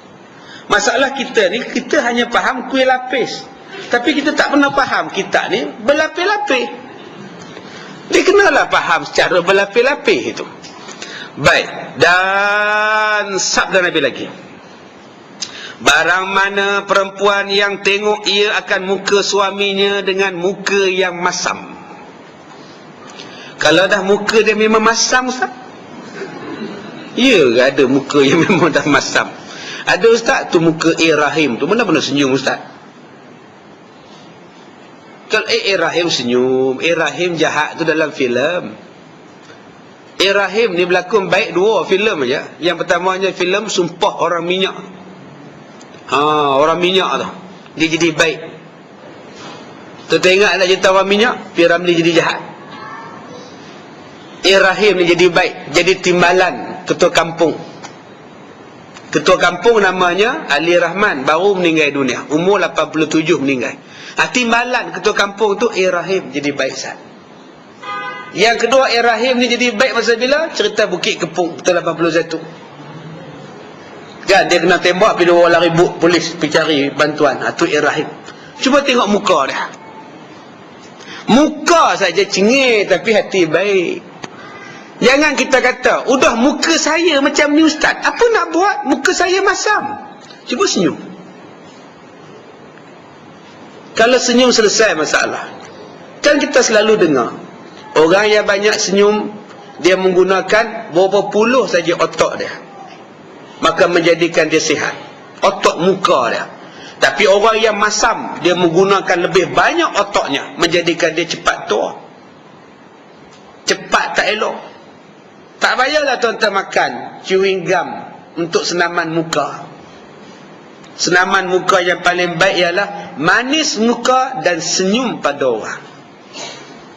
Masalah kita ni, kita hanya faham kuih lapis, tapi kita tak pernah faham kitab ni berlapis-lapis. Dia kenalah faham secara berlapis-lapis itu. Baik, dan sabda Nabi lagi, barang mana perempuan yang tengok ia akan muka suaminya dengan muka yang masam. Kalau dah muka dia memang masam, Ustaz? Ya, ada muka yang memang dah masam. Ada Ustaz tu muka Rahim tu, mana-mana senyum Ustaz. Kalau Rahim senyum, Rahim jahat tu dalam filem. Rahim ni berlakon baik dua filem aja. Yang pertamanya filem Sumpah Orang Minyak. Orang minyak tu dia jadi baik. Tu tengok nak cerita orang minyak, P.Ramlee jadi jahat. Rahim ni jadi baik, jadi timbalan ketua kampung. Ketua kampung namanya Ali Rahman, baru meninggal dunia, umur 87 meninggal. Timbalan ketua kampung tu Rahim jadi baik sat. Yang kedua Rahim ni jadi baik masa bila? Cerita Bukit Kepung tahun 81. Kan dia kena tembak, bila orang lari polis pergi cari bantuan. Tu Rahim. Cuba tengok muka dia. Muka saja cengih tapi hati baik. Jangan kita kata, udah muka saya macam ni Ustaz, apa nak buat? Muka saya masam. Cuba senyum. Kalau senyum selesai masalah. Kan kita selalu dengar orang yang banyak senyum, dia menggunakan berapa puluh saja otak dia, maka menjadikan dia sihat, otak muka dia. Tapi orang yang masam, dia menggunakan lebih banyak otaknya, menjadikan dia cepat tua, cepat tak elok. Tak payahlah tuan-tuan makan chewing gum untuk senaman muka. Senaman muka yang paling baik ialah manis muka dan senyum pada orang.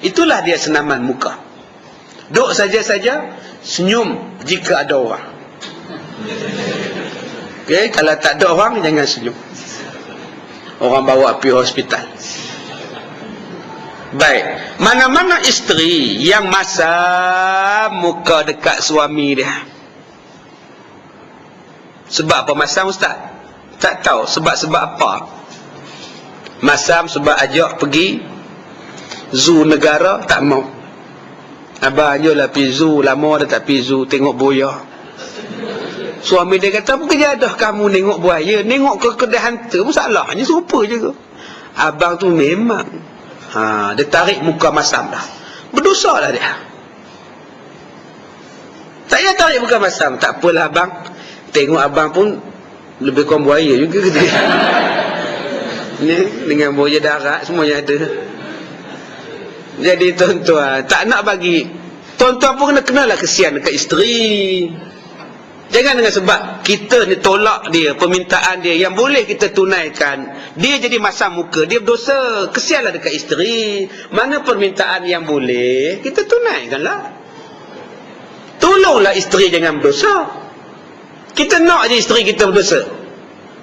Itulah dia senaman muka. Duk saja-saja senyum jika ada orang. Okay, kalau tak ada orang jangan senyum. Orang bawa pergi hospital. Baik, mana-mana isteri yang masam muka dekat suami dia. Sebab apa masam Ustaz? Tak tahu sebab apa. Masam sebab ajak pergi zoo negara, tak mau. Abang ajolah pergi zoo, lama dah tak pergi zoo, tengok buaya. Suami dia kata, apa kerja dah kamu tengok buaya? Tengok ke kedai hantu pun salahnya serupa je ke? Abang tu memang dia tarik muka masam dah. Berdosa lah dia. Tak payah tarik muka masam. Tak apalah abang, tengok abang pun lebih kurang buaya juga ke dia. Ni dengan buaya darat semuanya ada. Jadi tuan-tuan tak nak bagi, tuan-tuan pun kena kesian dekat isteri. Jangan dengan sebab kita ni tolak dia, permintaan dia yang boleh kita tunaikan, dia jadi masam muka, dia berdosa. Kesianlah dekat isteri. Mana permintaan yang boleh kita tunaikanlah. Tolonglah isteri jangan berdosa. Kita nak je isteri kita berdosa.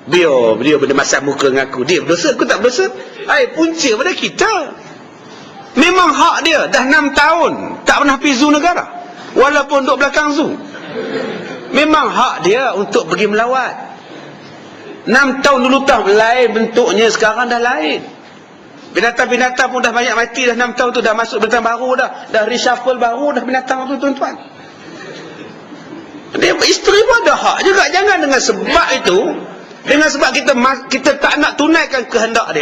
Biar dia berdemasam muka dengan aku. Dia berdosa, aku tak berdosa. Punca pada kita. Memang hak dia. Dah 6 tahun tak pernah pergi zoo negara, walaupun duduk belakang zoo. Memang hak dia untuk pergi melawat. 6 tahun dulu tak lain bentuknya, sekarang dah lain. Binatang-binatang pun dah banyak mati dah 6 tahun tu, dah masuk binatang baru dah reshuffle baru dah binatang tu tuan-tuan. Dia isteri pun ada hak juga. Jangan dengan sebab itu, dengan sebab kita tak nak tunaikan kehendak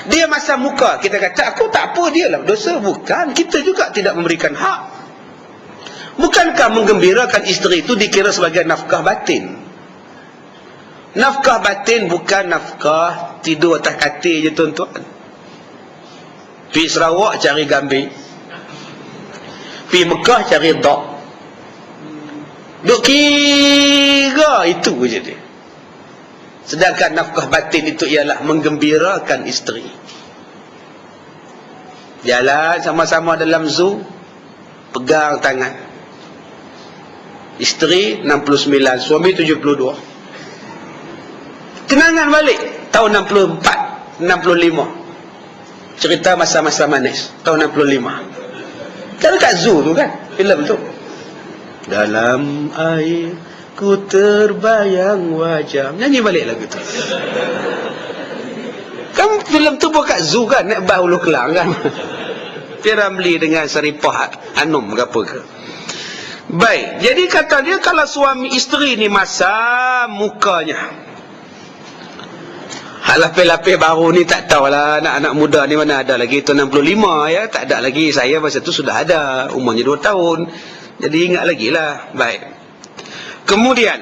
dia masam muka, kita kata aku tak apa, dia lah dosa. Bukan, kita juga tidak memberikan hak. Bukankah menggembirakan isteri itu dikira sebagai nafkah batin? Nafkah batin bukan nafkah tidur atas katil je tuan-tuan. Pergi Sarawak cari gambing, pergi Mekah cari dak. Duk kira itu je dia. Sedangkan nafkah batin itu ialah menggembirakan isteri. Jalan sama-sama dalam zoo, pegang tangan. Isteri 69, suami 72. Kenangan balik tahun 64, 65. Cerita masa-masa manis tahun 65. Kan dekat zoo tu kan, filem tu. Dalam air ku terbayang wajah. Nyanyi balik lagu tu. Kan filem tu bukan zoo kan, nak bah Hulu Kelang kan. Piramli dengan Saripah Anum ke apa ke. Baik, jadi kata dia kalau suami isteri ni masam mukanya. Hak lapis-lapis baru ni tak tahulah, anak-anak muda ni mana ada lagi. Tahun 65 ya, tak ada lagi. Saya masa tu sudah ada, umurnya 2 tahun. Jadi ingat lagi lah. Baik. Kemudian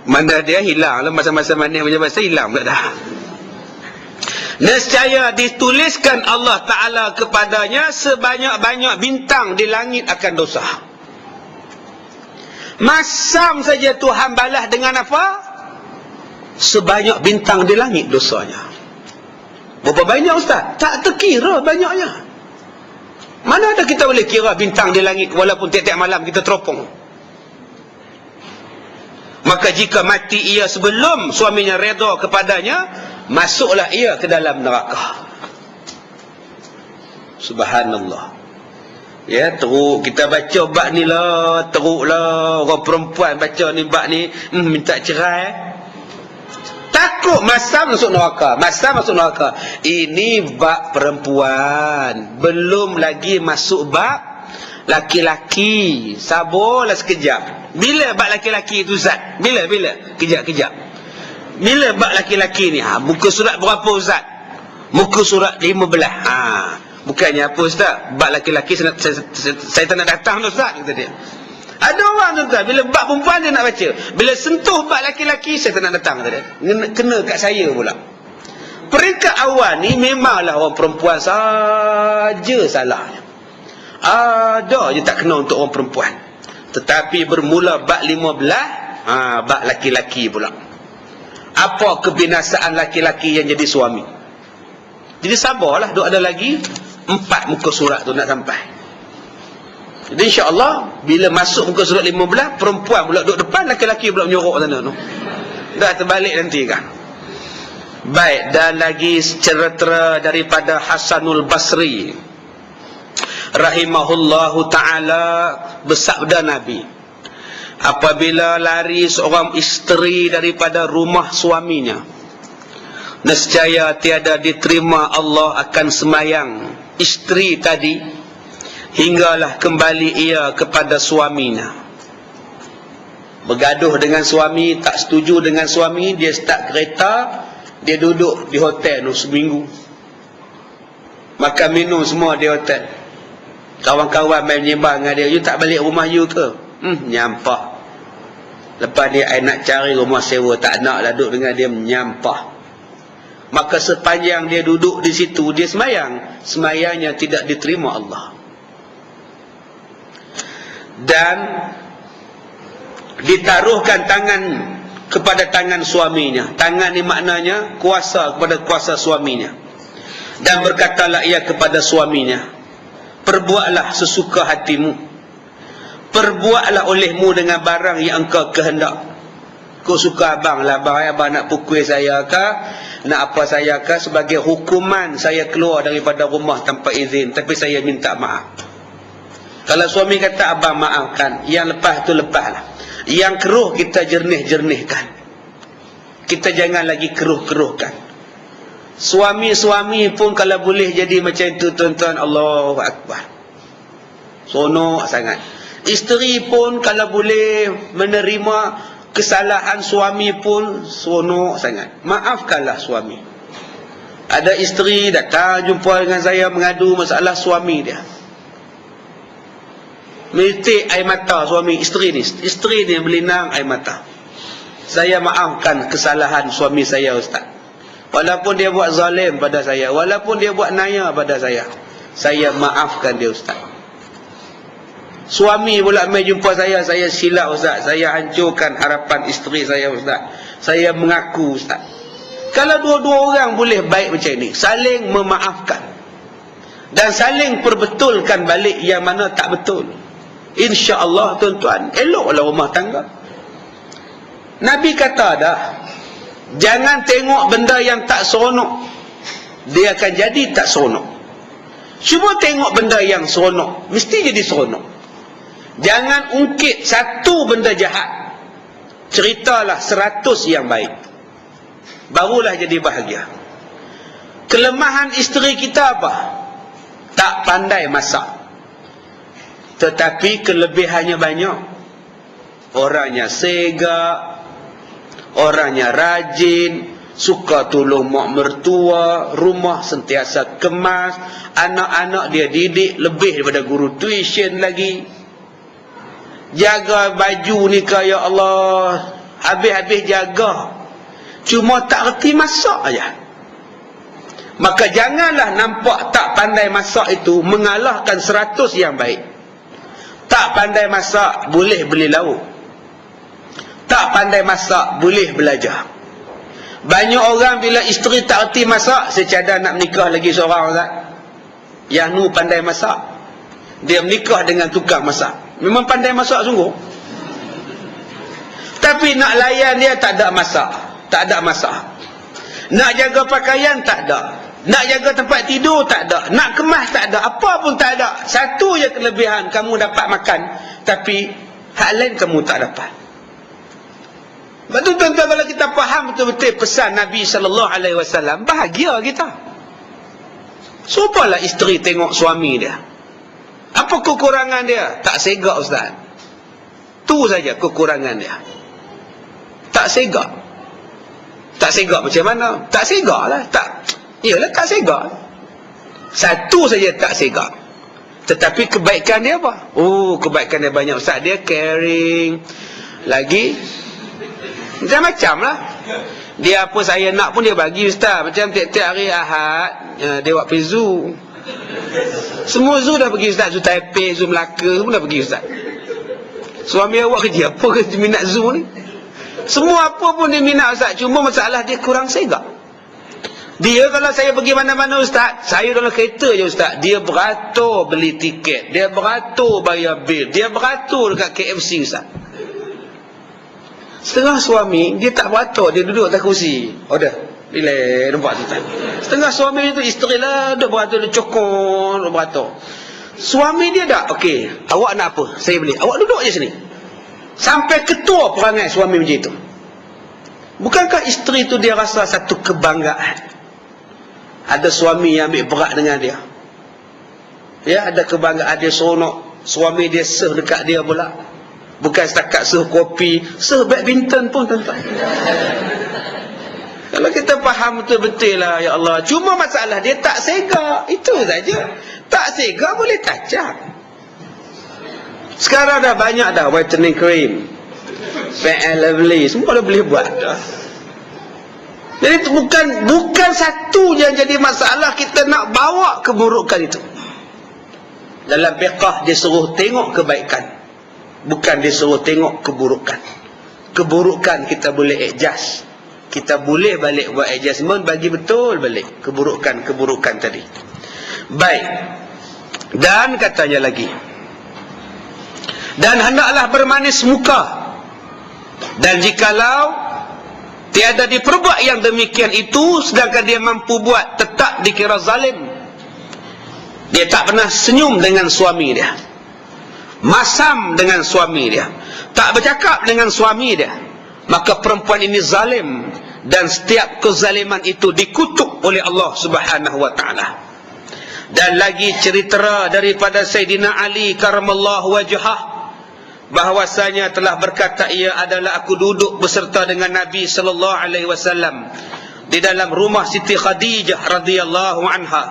mana dia hilang lah, masa-masa manis punya bahasa hilang pula dah. Nescaya dituliskan Allah Ta'ala kepadanya sebanyak-banyak bintang di langit akan dosa. Masam saja Tuhan balas dengan apa? Sebanyak bintang di langit dosanya. Berapa banyak ustaz? Tak terkira banyaknya. Mana ada kita boleh kira bintang di langit walaupun tiap-tiap malam kita teropong. Maka jika mati ia sebelum suaminya redha kepadanya, masuklah ia ke dalam neraka. Subhanallah. Ya, teruk kita baca bab ni lah, teruklah orang perempuan baca ni bab ni, minta cerai. Takut masam masuk neraka. Masam masuk neraka. Ini bab perempuan. Belum lagi masuk bab laki-laki. Sabarlah sekejap. Bila bab laki-laki itu Zat? Bila? Kejap. Bila bab laki-laki ni? Muka surat berapa Ustaz? Muka surat 15. Bukannya apa Ustaz? Bab laki-laki saya tak nak datang tu Ustaz, kata dia. Ada orang tuan-tuan, bila bab perempuan dia nak baca, bila sentuh bab laki-laki saya tak nak datang, kata dia. Kena kat saya pula. Peringkat awal ni memanglah orang perempuan saja salahnya. Ada je tak kena untuk orang perempuan. Tetapi bermula bab 15, bab laki-laki pula. Apa kebinasaan laki-laki yang jadi suami? Jadi sabarlah, duk ada lagi 4 muka surat tu nak sampai. Jadi insya-Allah bila masuk muka surat 15, perempuan pula duduk depan, laki-laki pula menyorok sana tu. Dah terbalik nanti kan. Baik, dan lagi cerita daripada Hasanul Basri rahimahullahu taala, bersabda Nabi, apabila lari seorang isteri daripada rumah suaminya, nescaya tiada diterima Allah akan semayang isteri tadi hinggalah kembali ia kepada suaminya. Bergaduh dengan suami, tak setuju dengan suami, dia start kereta, dia duduk di hotel tu seminggu, makan minum semua di hotel. Kawan-kawan main menyembang dengan dia, you tak balik rumah you ke? Nyampah. Lepas dia nak cari rumah sewa, tak nak lah duduk dengan dia, menyampah. Maka sepanjang dia duduk di situ, dia semayang, semayangnya tidak diterima Allah. Dan ditaruhkan tangan kepada tangan suaminya. Tangan ni maknanya kuasa kepada kuasa suaminya. Dan berkatalah ia kepada suaminya, perbuatlah sesuka hatimu, perbuatlah olehmu dengan barang yang engkau kehendak. Kau suka abang lah, abang nak pukul saya ke, nak apa saya ke, sebagai hukuman saya keluar daripada rumah tanpa izin, tapi saya minta maaf. Kalau suami kata abang maafkan, yang lepas tu lepaslah. Yang keruh kita jernih-jernihkan. Kita jangan lagi keruh-keruhkan. Suami-suami pun kalau boleh jadi macam itu, tuan-tuan, Allahu Akbar. Sonok sangat. Isteri pun kalau boleh menerima kesalahan suami pun sonok sangat. Maafkanlah suami. Ada isteri datang jumpa dengan saya mengadu masalah suami dia. Menitik air mata suami isteri ni melinang air mata. Saya maafkan kesalahan suami saya, ustaz. Walaupun dia buat zalim pada saya, walaupun dia buat naya pada saya maafkan dia, ustaz. Suami pula mai jumpa saya silap, ustaz. Saya hancurkan harapan isteri saya, ustaz. Saya mengaku, ustaz. Kalau dua-dua orang boleh baik macam ni, saling memaafkan dan saling perbetulkan balik yang mana tak betul, insya-Allah, tuan-tuan, eloklah rumah tangga. Nabi kata dah, jangan tengok benda yang tak seronok, dia akan jadi tak seronok. Cuba tengok benda yang seronok, mesti jadi seronok. Jangan ungkit satu benda jahat, ceritalah 100 yang baik, barulah jadi bahagia. Kelemahan isteri kita apa? Tak pandai masak, tetapi kelebihannya banyak. Orangnya segak, orangnya rajin, suka tolong mak mertua, rumah sentiasa kemas, anak-anak dia didik lebih daripada guru tuition lagi. Jaga baju ni ke, ya Allah, habis-habis jaga, cuma tak reti masak aja. Maka janganlah nampak tak pandai masak itu mengalahkan 100 yang baik. Tak pandai masak boleh beli lauk, tak pandai masak boleh belajar. Banyak orang bila isteri tak reti masak, saya cadang nak menikah lagi seorang, Ustaz. Yang nu pandai masak, dia menikah dengan tukang masak. Memang pandai masak sungguh, tapi nak layan dia tak ada masak, tak ada masak. Nak jaga pakaian tak ada, nak jaga tempat tidur tak ada, nak kemas tak ada, apa pun tak ada. Satu je kelebihan, kamu dapat makan, tapi hak lain kamu tak dapat. Betul, tuan-tuan, kalau kita faham betul-betul pesan Nabi SAW, bahagia kita. Supalah isteri tengok suami dia. Apa kekurangan dia? Tak segak, ustaz. Tu saja kekurangan dia. Tak segak. Tak segak macam mana? Tak segak lah. Iyalah, tak segak. Satu saja tak segak. Tetapi kebaikan dia apa? Oh, kebaikan dia banyak, ustaz. Dia caring. Lagi macam-macam lah. Dia apa saya nak pun dia bagi, ustaz. Macam tiap-tiap hari Ahad, dia buat pergi zoo. Semua zoo dah pergi, ustaz. Zoo Taipei, zoo Melaka, semua dah pergi, ustaz. Suami awak kerja apa ke minat zoo ni? Semua apa pun dia minat, ustaz. Cuma masalah dia kurang segak. Dia kalau saya pergi mana-mana, ustaz, saya dalam kereta je, ustaz, dia beratur beli tiket, dia beratur bayar bil, dia beratur dekat KFC, ustaz. Setengah suami dia tak beratur, dia duduk atas kursi. Oh dah, relax, nampak, ustaz. Setengah suami itu isteri lah, dia beratur, dia cokong, dia beratur. Suami dia dah, okey, awak nak apa? Saya beli. Awak duduk je sini. Sampai ketua perangai suami macam itu. Bukankah isteri itu dia rasa satu kebanggaan? Ada suami yang ambil berat dengan dia. Ya, ada kebanggaan, dia seronok. Suami dia seh dekat dia pula. Bukan setakat seh kopi, seh badminton pun, tuan-tuan. Kalau kita faham betul-betul lah, ya Allah. Cuma masalah dia tak segak, itu saja. Tak segak boleh kacang. Sekarang dah banyak dah whitening cream, Fair and Lovely, semua dah boleh buat dah. Jadi itu bukan satu yang jadi masalah, kita nak bawa keburukan itu. Dalam fiqh dia suruh tengok kebaikan, bukan dia suruh tengok keburukan. Keburukan kita boleh adjust, kita boleh balik buat adjustment, bagi betul balik keburukan tadi. Baik. Dan katanya lagi, dan hendaklah bermanis muka. Dan jikalau tiada diperbuat yang demikian itu, sedangkan dia mampu buat, tetap dikira zalim. Dia tak pernah senyum dengan suami dia, masam dengan suami dia, tak bercakap dengan suami dia, maka perempuan ini zalim. Dan setiap kezaliman itu dikutuk oleh Allah Subhanahu wa ta'ala. Dan lagi cerita daripada Sayyidina Ali karamallahu wajhah, bahwasanya telah berkata ia adalah, aku duduk beserta dengan Nabi sallallahu alaihi wasallam di dalam rumah Siti Khadijah radhiyallahu anha.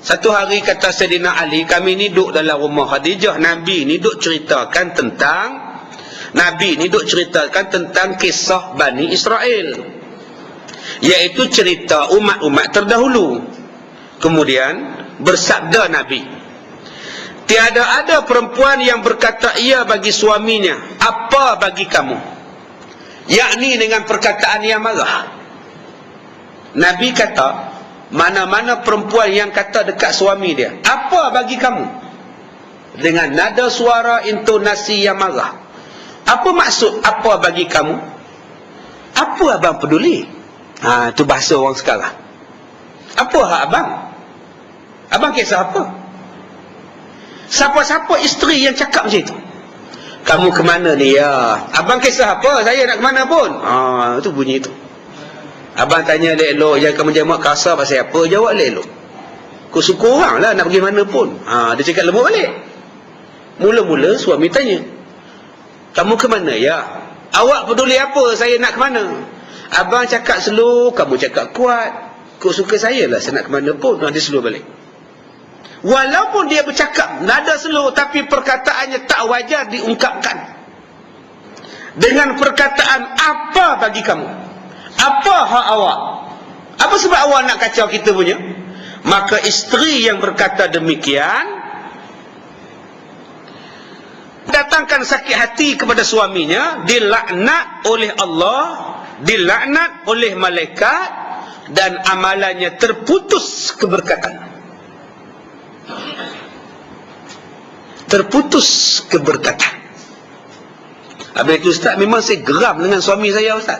Satu hari kata Sayyidina Ali, kami ni duduk dalam rumah Khadijah, Nabi ni duduk ceritakan tentang kisah Bani Israel, iaitu cerita umat-umat terdahulu. Kemudian bersabda Nabi, tiada ada perempuan yang berkata ia bagi suaminya, apa bagi kamu, yakni dengan perkataan yang marah. Nabi kata, mana-mana perempuan yang kata dekat suami dia, apa bagi kamu, dengan nada suara intonasi yang marah. Apa maksud apa bagi kamu? Apa abang peduli? Itu bahasa orang sekarang. Apa hak abang? Abang kisah apa? Siapa-siapa isteri yang cakap macam itu? Kamu ke mana ni ya? Abang kisah apa? Saya nak ke mana pun. Itu bunyi itu. Abang tanya elok, jangan kamu jamak kasar pasal apa? Jawab elok. Kau suka orang lah nak pergi mana pun. Dia cakap lembut balik. Mula-mula suami tanya, kamu ke mana ya? Awak peduli apa saya nak ke mana? Abang cakap slow, kamu cakap kuat. Kau suka saya lah, saya nak ke mana pun. Dia slow balik. Walaupun dia bercakap nada slow, tapi perkataannya tak wajar diungkapkan dengan perkataan apa bagi kamu, apa hak awak, apa sebab awak nak kacau kita punya. Maka isteri yang berkata demikian datangkan sakit hati kepada suaminya, dilaknat oleh Allah, dilaknat oleh malaikat, dan amalannya terputus keberkatan. Terputus keberkatan. Habis itu Ustaz, memang saya geram dengan suami saya Ustaz.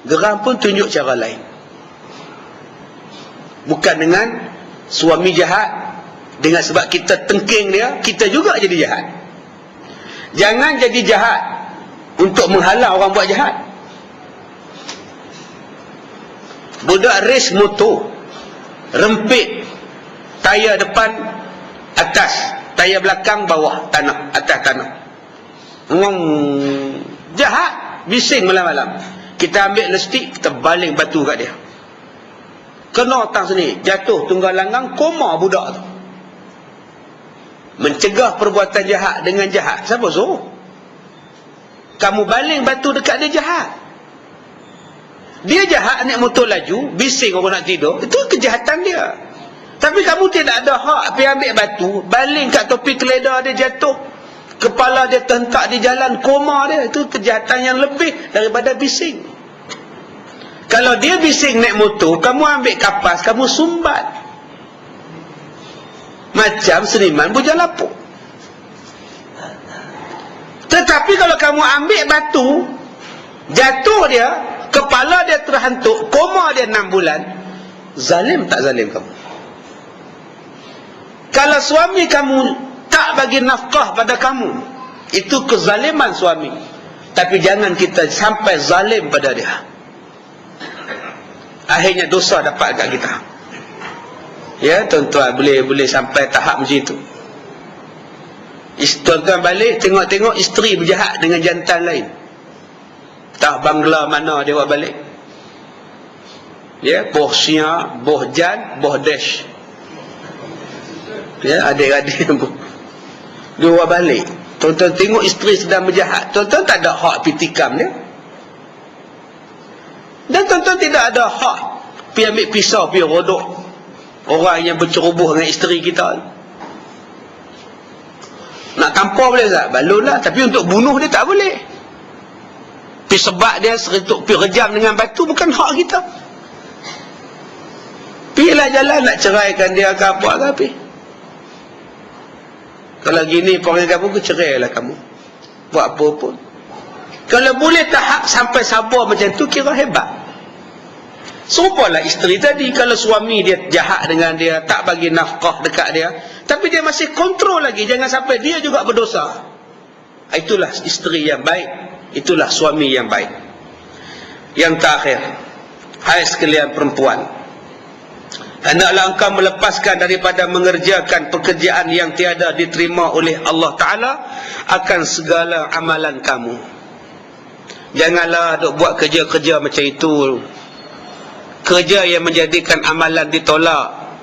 Geram pun tunjuk cara lain. Bukan dengan suami jahat, dengan sebab kita tengking dia, kita juga jadi jahat. Jangan jadi jahat untuk menghalang orang buat jahat. Budak race motor, rempit, tayar depan atas, tayar belakang bawah tanah, atas tanah. Jahat, bising malam-malam. Kita ambil lestik, kita baling batu kat dia. Kena tang sini, jatuh tunggal langgang, koma budak tu. Mencegah perbuatan jahat dengan jahat. Siapa suruh? Kamu baling batu dekat dia, jahat. Dia jahat, naik motor laju, bising orang nak tidur, itu kejahatan dia. Tapi kamu tidak ada hak pergi ambil batu, baling kat topi keledar dia, jatuh, kepala dia terhentak di jalan, koma dia. Itu kejahatan yang lebih daripada bising. Kalau dia bising naik motor, kamu ambil kapas, kamu sumbat. Macam seniman bujang lapuk. Tetapi kalau kamu ambil batu, jatuh dia, kepala dia terhantuk, koma dia 6 bulan, zalim tak zalim kamu? Kalau suami kamu tak bagi nafkah pada kamu, itu kezaliman suami. Tapi jangan kita sampai zalim pada dia. Akhirnya dosa dapat kat kita. Ya, tuan-tuan, boleh sampai tahap macam itu. Tuan-tuan balik, tengok-tengok isteri berjahat dengan jantan lain. Tak bangla mana dia buat balik. Ya, boh Syia, boh Jan, boh Dash. Ya, adik-adik dia buat balik. Tuan-tuan tengok isteri sedang berjahat, tuan-tuan tak ada hak pitikam dia. Dan tuan-tuan tidak ada hak pergi ambil pisau, pergi rodok orang yang berceroboh dengan isteri kita. Nak tampar boleh tak? Balon lah. Tapi untuk bunuh dia tak boleh. Pergi sebab dia, seretuk pergi rejam dengan batu, bukan hak kita. Pergilah jalan nak ceraikan dia ke apa ke apa. Kalau gini panggil kamu, ke cerailah kamu. Buat apa pun. Kalau boleh tahap sampai sabar macam tu, kira hebat. Serupalah isteri tadi, kalau suami dia jahat dengan dia, tak bagi nafkah dekat dia, tapi dia masih kontrol lagi, jangan sampai dia juga berdosa. Itulah isteri yang baik, itulah suami yang baik. Yang terakhir, hai sekalian perempuan, hendaklah engkau melepaskan daripada mengerjakan pekerjaan yang tiada diterima oleh Allah Ta'ala akan segala amalan kamu. Janganlah duk buat kerja-kerja macam itu, kerja yang menjadikan amalan ditolak.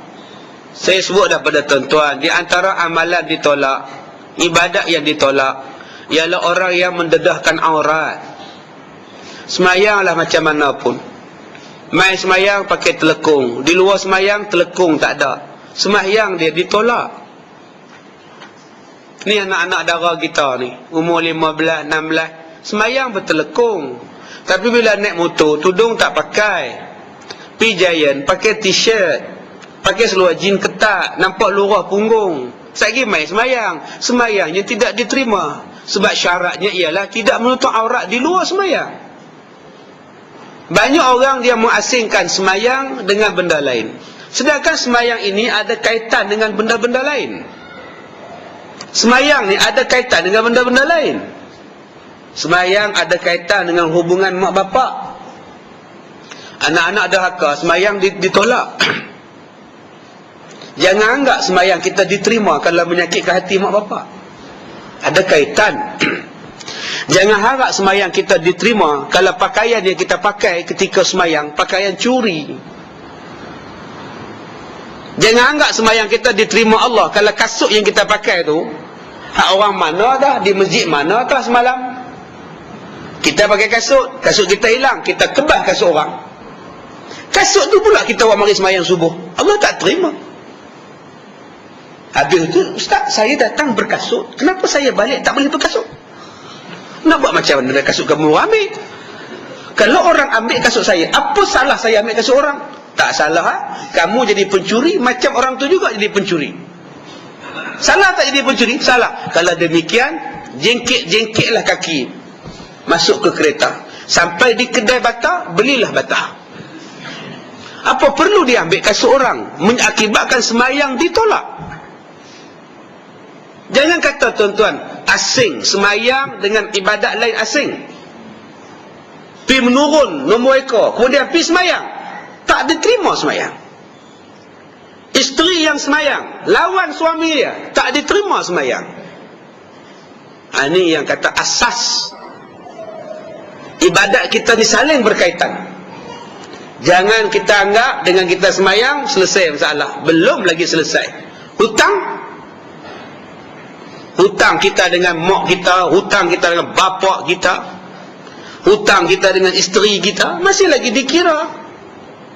Saya sebut dah pada tuan-tuan, di antara amalan ditolak, ibadat yang ditolak, ialah orang yang mendedahkan aurat. Semayanglah macam mana pun, main semayang pakai telekung, di luar semayang telekung tak ada, semayang dia ditolak. Ni anak-anak dara kita ni, umur 15, 16, semayang bertelekung. Tapi bila naik motor, tudung tak pakai, pi Giant pakai t-shirt, pakai seluar jean ketat, nampak lurah punggung, lagi main semayang. Semayangnya tidak diterima, sebab syaratnya ialah tidak menutup aurat di luar semayang. Banyak orang dia mengasingkan semayang dengan benda lain, sedangkan semayang ini ada kaitan dengan benda-benda lain. Semayang ni ada kaitan dengan benda-benda lain. Semayang ada kaitan dengan hubungan mak bapak. Anak-anak dahaka, semayang ditolak. Jangan anggap semayang kita diterima kalau menyakitkan hati mak bapak. Ada kaitan. Jangan harap semayang kita diterima kalau pakaian yang kita pakai ketika semayang pakaian curi. Jangan anggap semayang kita diterima Allah kalau kasut yang kita pakai tu hak orang mana dah, di masjid mana dah semalam. Kita pakai kasut, kasut kita hilang, kita kebas kasut orang. Kasut tu pula kita buat mari semayang subuh, Allah tak terima. Habis tu, ustaz, saya datang berkasut, kenapa saya balik tak boleh berkasut? Nak buat macam mana kasut kamu ambil? Kalau orang ambil kasut saya, apa salah saya ambil kasut orang? Tak salah, ha? Kamu jadi pencuri, macam orang tu juga jadi pencuri. Salah tak jadi pencuri? Salah. Kalau demikian, jengkit-jengkitlah kaki masuk ke kereta, sampai di kedai bata, belilah bata. Apa perlu dia ambil kasut orang, mengakibatkan semayang ditolak? Jangan kata tuan-tuan asing, semayang dengan ibadat lain asing. Pi menurun nombor ekor, kemudian pi semayang, tak diterima semayang. Isteri yang semayang lawan suami dia, tak diterima semayang. Ini yang kata asas ibadat kita ni saling berkaitan. Jangan kita anggap dengan kita semayang selesai masalah. Belum lagi selesai. Hutang kita dengan mak kita, hutang kita dengan bapa kita, hutang kita dengan isteri kita, masih lagi dikira,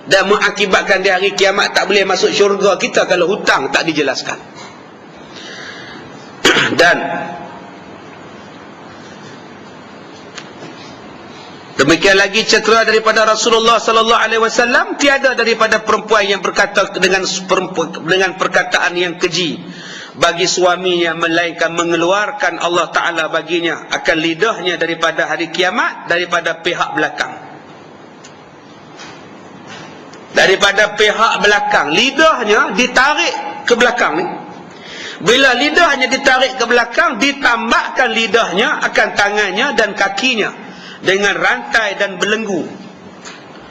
dan mengakibatkan di hari kiamat tak boleh masuk syurga kita kalau hutang tak dijelaskan. Dan demikian lagi cetera daripada Rasulullah sallallahu alaihi wasallam, tiada daripada perempuan yang berkata dengan perkataan yang keji bagi suaminya melainkan mengeluarkan Allah Ta'ala baginya akan lidahnya daripada hari kiamat daripada pihak belakang. Daripada pihak belakang, lidahnya ditarik ke belakang ni. Bila lidahnya ditarik ke belakang, ditambahkan lidahnya akan tangannya dan kakinya dengan rantai dan belenggu,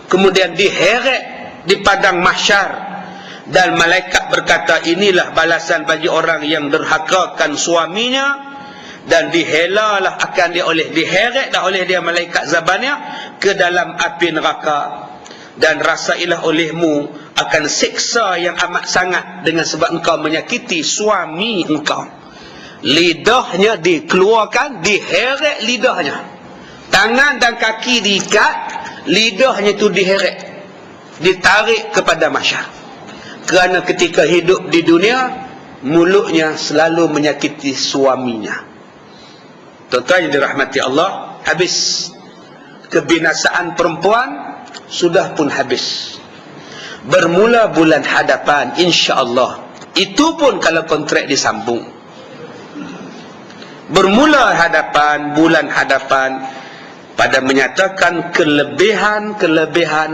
kemudian diheret di padang mahsyar. Dan malaikat berkata, inilah balasan bagi orang yang derhakakan suaminya, dan dihelalah akan dia diheret dah oleh dia malaikat Zabaniyah ke dalam api neraka, dan rasailah olehmu akan siksa yang amat sangat dengan sebab engkau menyakiti suami engkau. Lidahnya dikeluarkan, diheret lidahnya, tangan dan kaki diikat, lidahnya itu diheret, ditarik kepada mahsyar. Kerana ketika hidup di dunia, mulutnya selalu menyakiti suaminya. Tuan-tuan yang dirahmati Allah, habis kebinasaan perempuan sudah pun habis. Bermula bulan hadapan, insya-Allah. Itu pun kalau kontrak disambung. Bermula hadapan, bulan hadapan, pada menyatakan kelebihan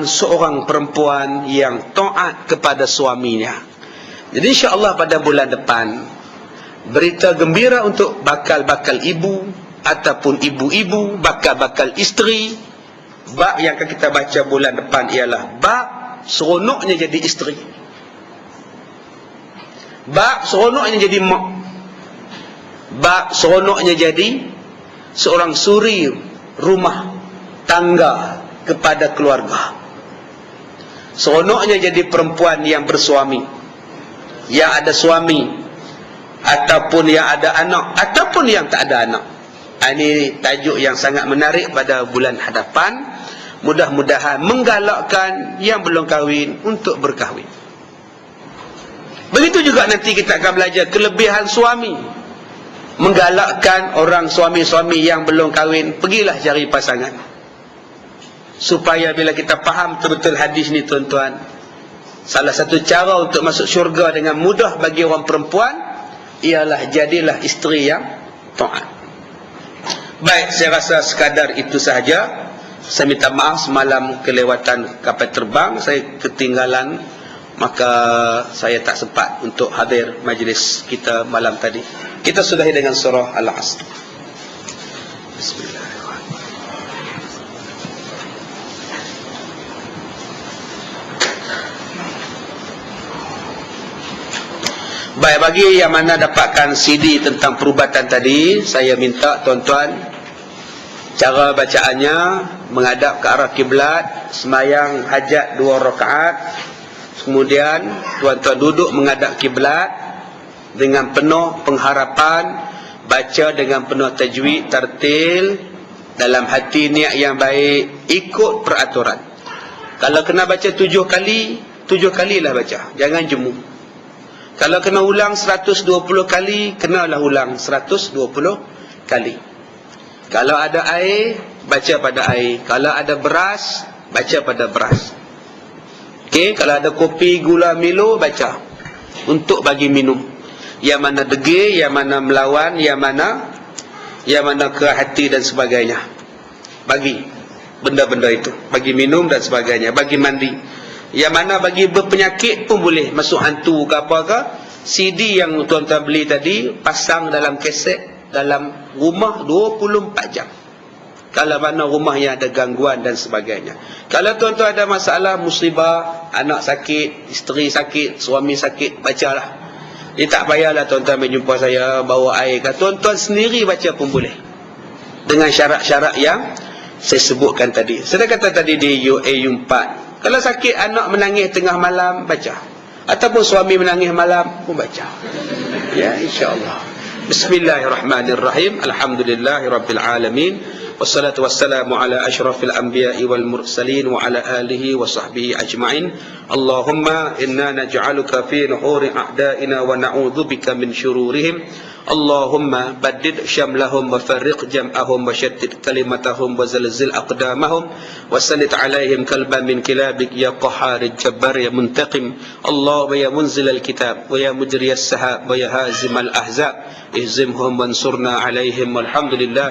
seorang perempuan yang taat kepada suaminya. Jadi insya-Allah pada bulan depan berita gembira untuk bakal-bakal ibu ataupun ibu-ibu, bakal-bakal isteri. Bab yang akan kita baca bulan depan ialah bab seronoknya jadi isteri, bab seronoknya jadi mak, bab seronoknya jadi seorang suri rumah tangga kepada keluarga, seronoknya jadi perempuan yang bersuami, yang ada suami, ataupun yang ada anak, ataupun yang tak ada anak. Ini tajuk yang sangat menarik pada bulan hadapan. Mudah-mudahan menggalakkan yang belum kahwin untuk berkahwin. Begitu juga nanti kita akan belajar kelebihan suami, menggalakkan orang suami-suami yang belum kahwin, pergilah cari pasangan. Supaya bila kita faham betul-betul hadis ni tuan-tuan, salah satu cara untuk masuk syurga dengan mudah bagi orang perempuan ialah jadilah isteri yang taat. Baik, saya rasa sekadar itu sahaja. Saya minta maaf semalam kelewatan kapal terbang, saya ketinggalan, maka saya tak sempat untuk hadir majlis kita malam tadi. Kita sudahi dengan surah Al-Asr. Bismillahirrahmanirrahim. Baik, bagi yang mana dapatkan CD tentang perubatan tadi, saya minta tuan-tuan cara bacaannya menghadap ke arah kiblat, semayang hajat 2 rakaat. Kemudian tuan-tuan duduk menghadap kiblat dengan penuh pengharapan, baca dengan penuh tajwid, tartil, dalam hati niat yang baik, ikut peraturan. Kalau kena baca 7 kali, 7 kalilah baca, jangan jemu. Kalau kena ulang 120 kali, kenalah ulang 120 kali. Kalau ada air, baca pada air. Kalau ada beras, baca pada beras. Okey, kalau ada kopi, gula, Milo, baca untuk bagi minum. Yang mana degil, yang mana melawan, yang mana ke hati dan sebagainya. Bagi benda-benda itu, bagi minum dan sebagainya, bagi mandi. Yang mana bagi berpenyakit pun boleh, masuk hantu ke apa ke. CD yang tuan-tuan beli tadi, pasang dalam kaset dalam rumah 24 jam. Kalau mana rumah yang ada gangguan dan sebagainya. Kalau tuan-tuan ada masalah, musibah, anak sakit, isteri sakit, suami sakit, bacalah. Dia tak payahlah tuan-tuan menjumpa saya bawa air. Tuan-tuan sendiri baca pun boleh, dengan syarat-syarat yang saya sebutkan tadi. Saya kata tadi di UA4, kalau sakit anak menangis tengah malam, baca. Ataupun suami menangis malam pun baca. Ya, insya-Allah. Bismillahirrahmanirrahim. Alhamdulillahirabbil alamin. Wassalatu wassalamu ala asyrafil anbiya'i wal mursalin wa ala alihi wa sahbihi ajma'in. Allahumma inna naj'aluka fi nuhuri a'da'ina wa na'udzubika min syururihim. Allahumma baddid syamlahum wa farriq jam'ahum wa syattid kalimatahum wa zalzil aqdamahum wa sallit alaihim kalban min kilabik ya qahhar jabbar ya muntaqim. Allah wa ya munzil al-kitab wa ya mujri as-sahab wa ya hazim al-ahzab ihzimhum wansurna alaihim walhamdulillah.